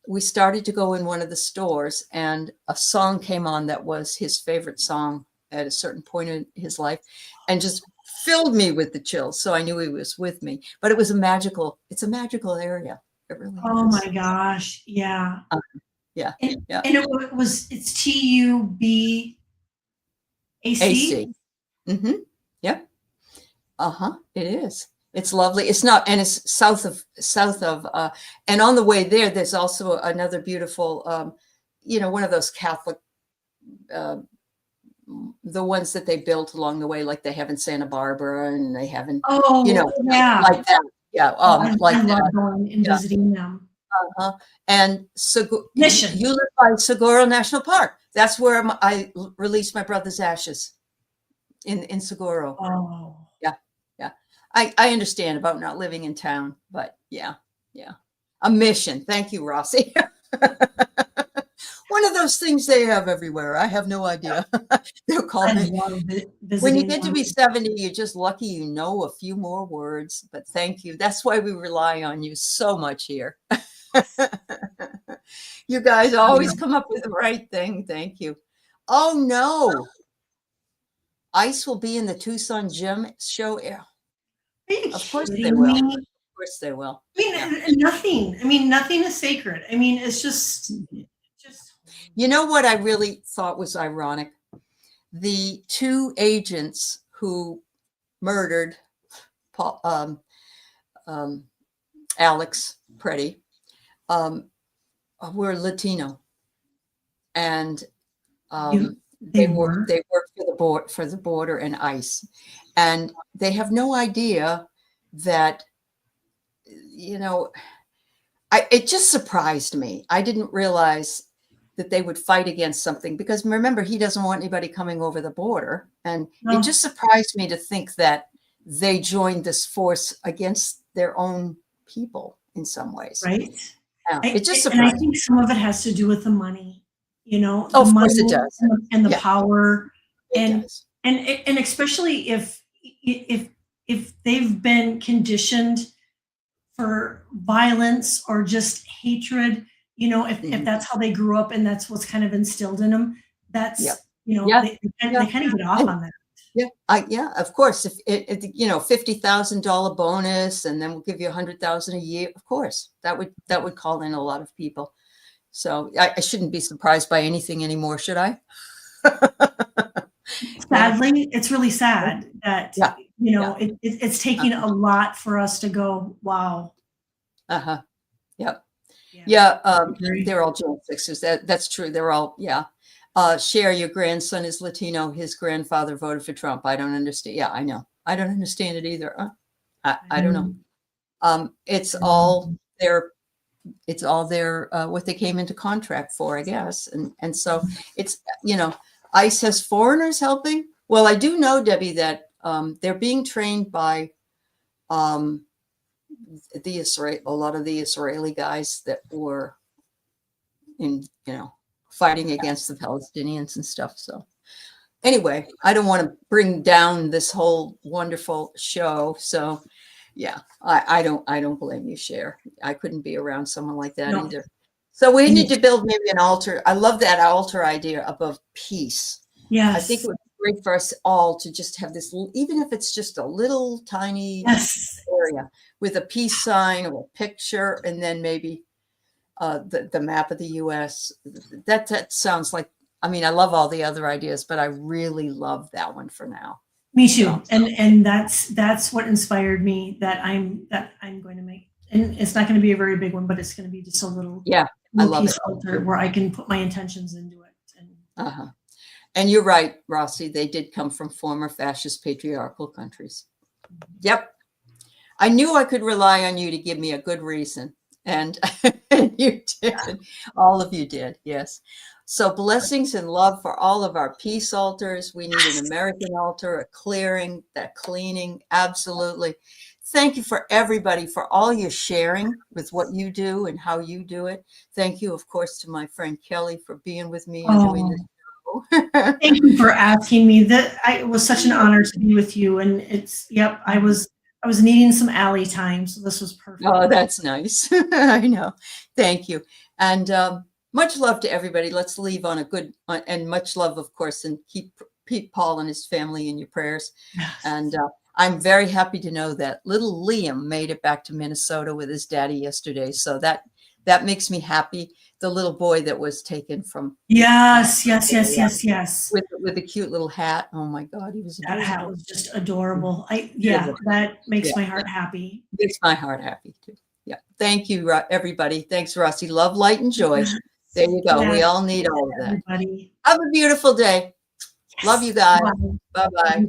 we started to go in one of the stores, and a song came on that was his favorite song at a certain point in his life, and just filled me with the chills. So I knew he was with me. But it was it's a magical area. It really oh is. my gosh. Yeah. Uh, yeah, yeah. And it's Tubac. AC. Mm-hmm. Yep. Uh-huh. It is. It's lovely. It's not, and it's south of, and on the way there, there's also another beautiful, you know, one of those Catholic, uh, the ones that they built along the way, like they have in Santa Barbara, and they have in, you Oh, know, yeah. like that. Yeah. Oh, Like I love that. going and Yeah. visiting them. Uh-huh. And Mission. you live by Saguaro National Park. That's where I released my brother's ashes in Saguaro. Oh. Yeah. Yeah. I understand about not living in town, but yeah. Yeah. A mission. Thank you, Rossi. One of those things they have everywhere. I have no idea. They'll call I me. love When you visiting get to them. be 70, you're just lucky you know a few more words, but thank you. That's why we rely on you so much here. You guys always come up with the right thing. Thank you. Oh no. Ice will be in the Tucson Gym show. Yeah, Are you of course they kidding will. me? Of course they will. I mean, Yeah. nothing. I mean, nothing is sacred. I mean, it's just. You know what I really thought was ironic? The two agents who murdered Paul, Alex Preddy were Latino, and They were. they worked for the border and ICE, and they have no idea that, you know, it just surprised me. I didn't realize that they would fight against something, because remember, he doesn't want anybody coming over the border, and No. it just surprised me to think that they joined this force against their own people in some ways. Right. Yeah, it just And I surprised me. think some of it has to do with the money, you know, Oh, the of course it money does. and the Yeah, power, it and does. and especially if they've been conditioned for violence or just hatred, you know, if that's how they grew up and that's what's kind of instilled in them, that's, Yep. you know, Yeah. they kind of get off And on that. yeah, of course. If you know, $50,000 bonus, and then we'll give you 100,000 a year. Of course, that would call in a lot of people. So I shouldn't be surprised by anything anymore, should I? Yeah. Sadly, it's really sad that, Yeah. you know, Yeah. it's taking a lot for us to go, wow. Uh-huh. Yep. Yeah. Yeah. Agree. They're all Gen Xers. That's true. They're all, yeah. Cher, your grandson is Latino. His grandfather voted for Trump. I don't understand. Yeah, I know. I don't understand it either. I don't know. It's all their what they came into contract for, I guess. And so it's, you know, ICE has foreigners helping. Well, I do know, Debbie, that they're being trained by a lot of the Israeli guys that were in, you know, fighting against the Palestinians and stuff. So anyway, I don't want to bring down this whole wonderful show. So yeah, I don't blame you, Cher. I couldn't be around someone like that No. either. So we need to build maybe an altar. I love that altar idea of peace. Yes. I think it would be great for us all to just have this, even if it's just a little tiny Yes. area with a peace sign or a picture, and then maybe the map of the U.S. That sounds like, I mean, I love all the other ideas, but I really love that one for now. Me too. So, And that's what inspired me that I'm going to make. And it's not going to be a very big one, but it's going to be just a little, yeah, I love piece it. altar where I can put my intentions into it. And And you're right, Rossi. They did come from former fascist patriarchal countries. Yep. I knew I could rely on you to give me a good reason. And you did. All of you did. Yes. So blessings and love for all of our peace altars. We need an American altar, a clearing, that cleaning. Absolutely. Thank you for everybody for all your sharing with what you do and how you do it. Thank you, of course, to my friend Kelly for being with me and doing this show. Thank you for asking me. It was such an honor to be with you. And I was needing some Aley time, so this was perfect. Oh, that's nice. I know. Thank you. And much love to everybody. Let's leave on a good, and much love, of course, and keep Paul and his family in your prayers. Yes. And I'm very happy to know that little Liam made it back to Minnesota with his daddy yesterday. So that makes me happy. The little boy that was taken from. Yes. With a cute little hat. Oh my God, he was That adorable. hat was just adorable. That makes my heart happy. Makes my heart happy too. Yeah. Thank you, everybody. Thanks, Rossi. Love, light, and joy. There you go. We all need all of that. Everybody. Have a beautiful day. Love you guys. Bye-bye.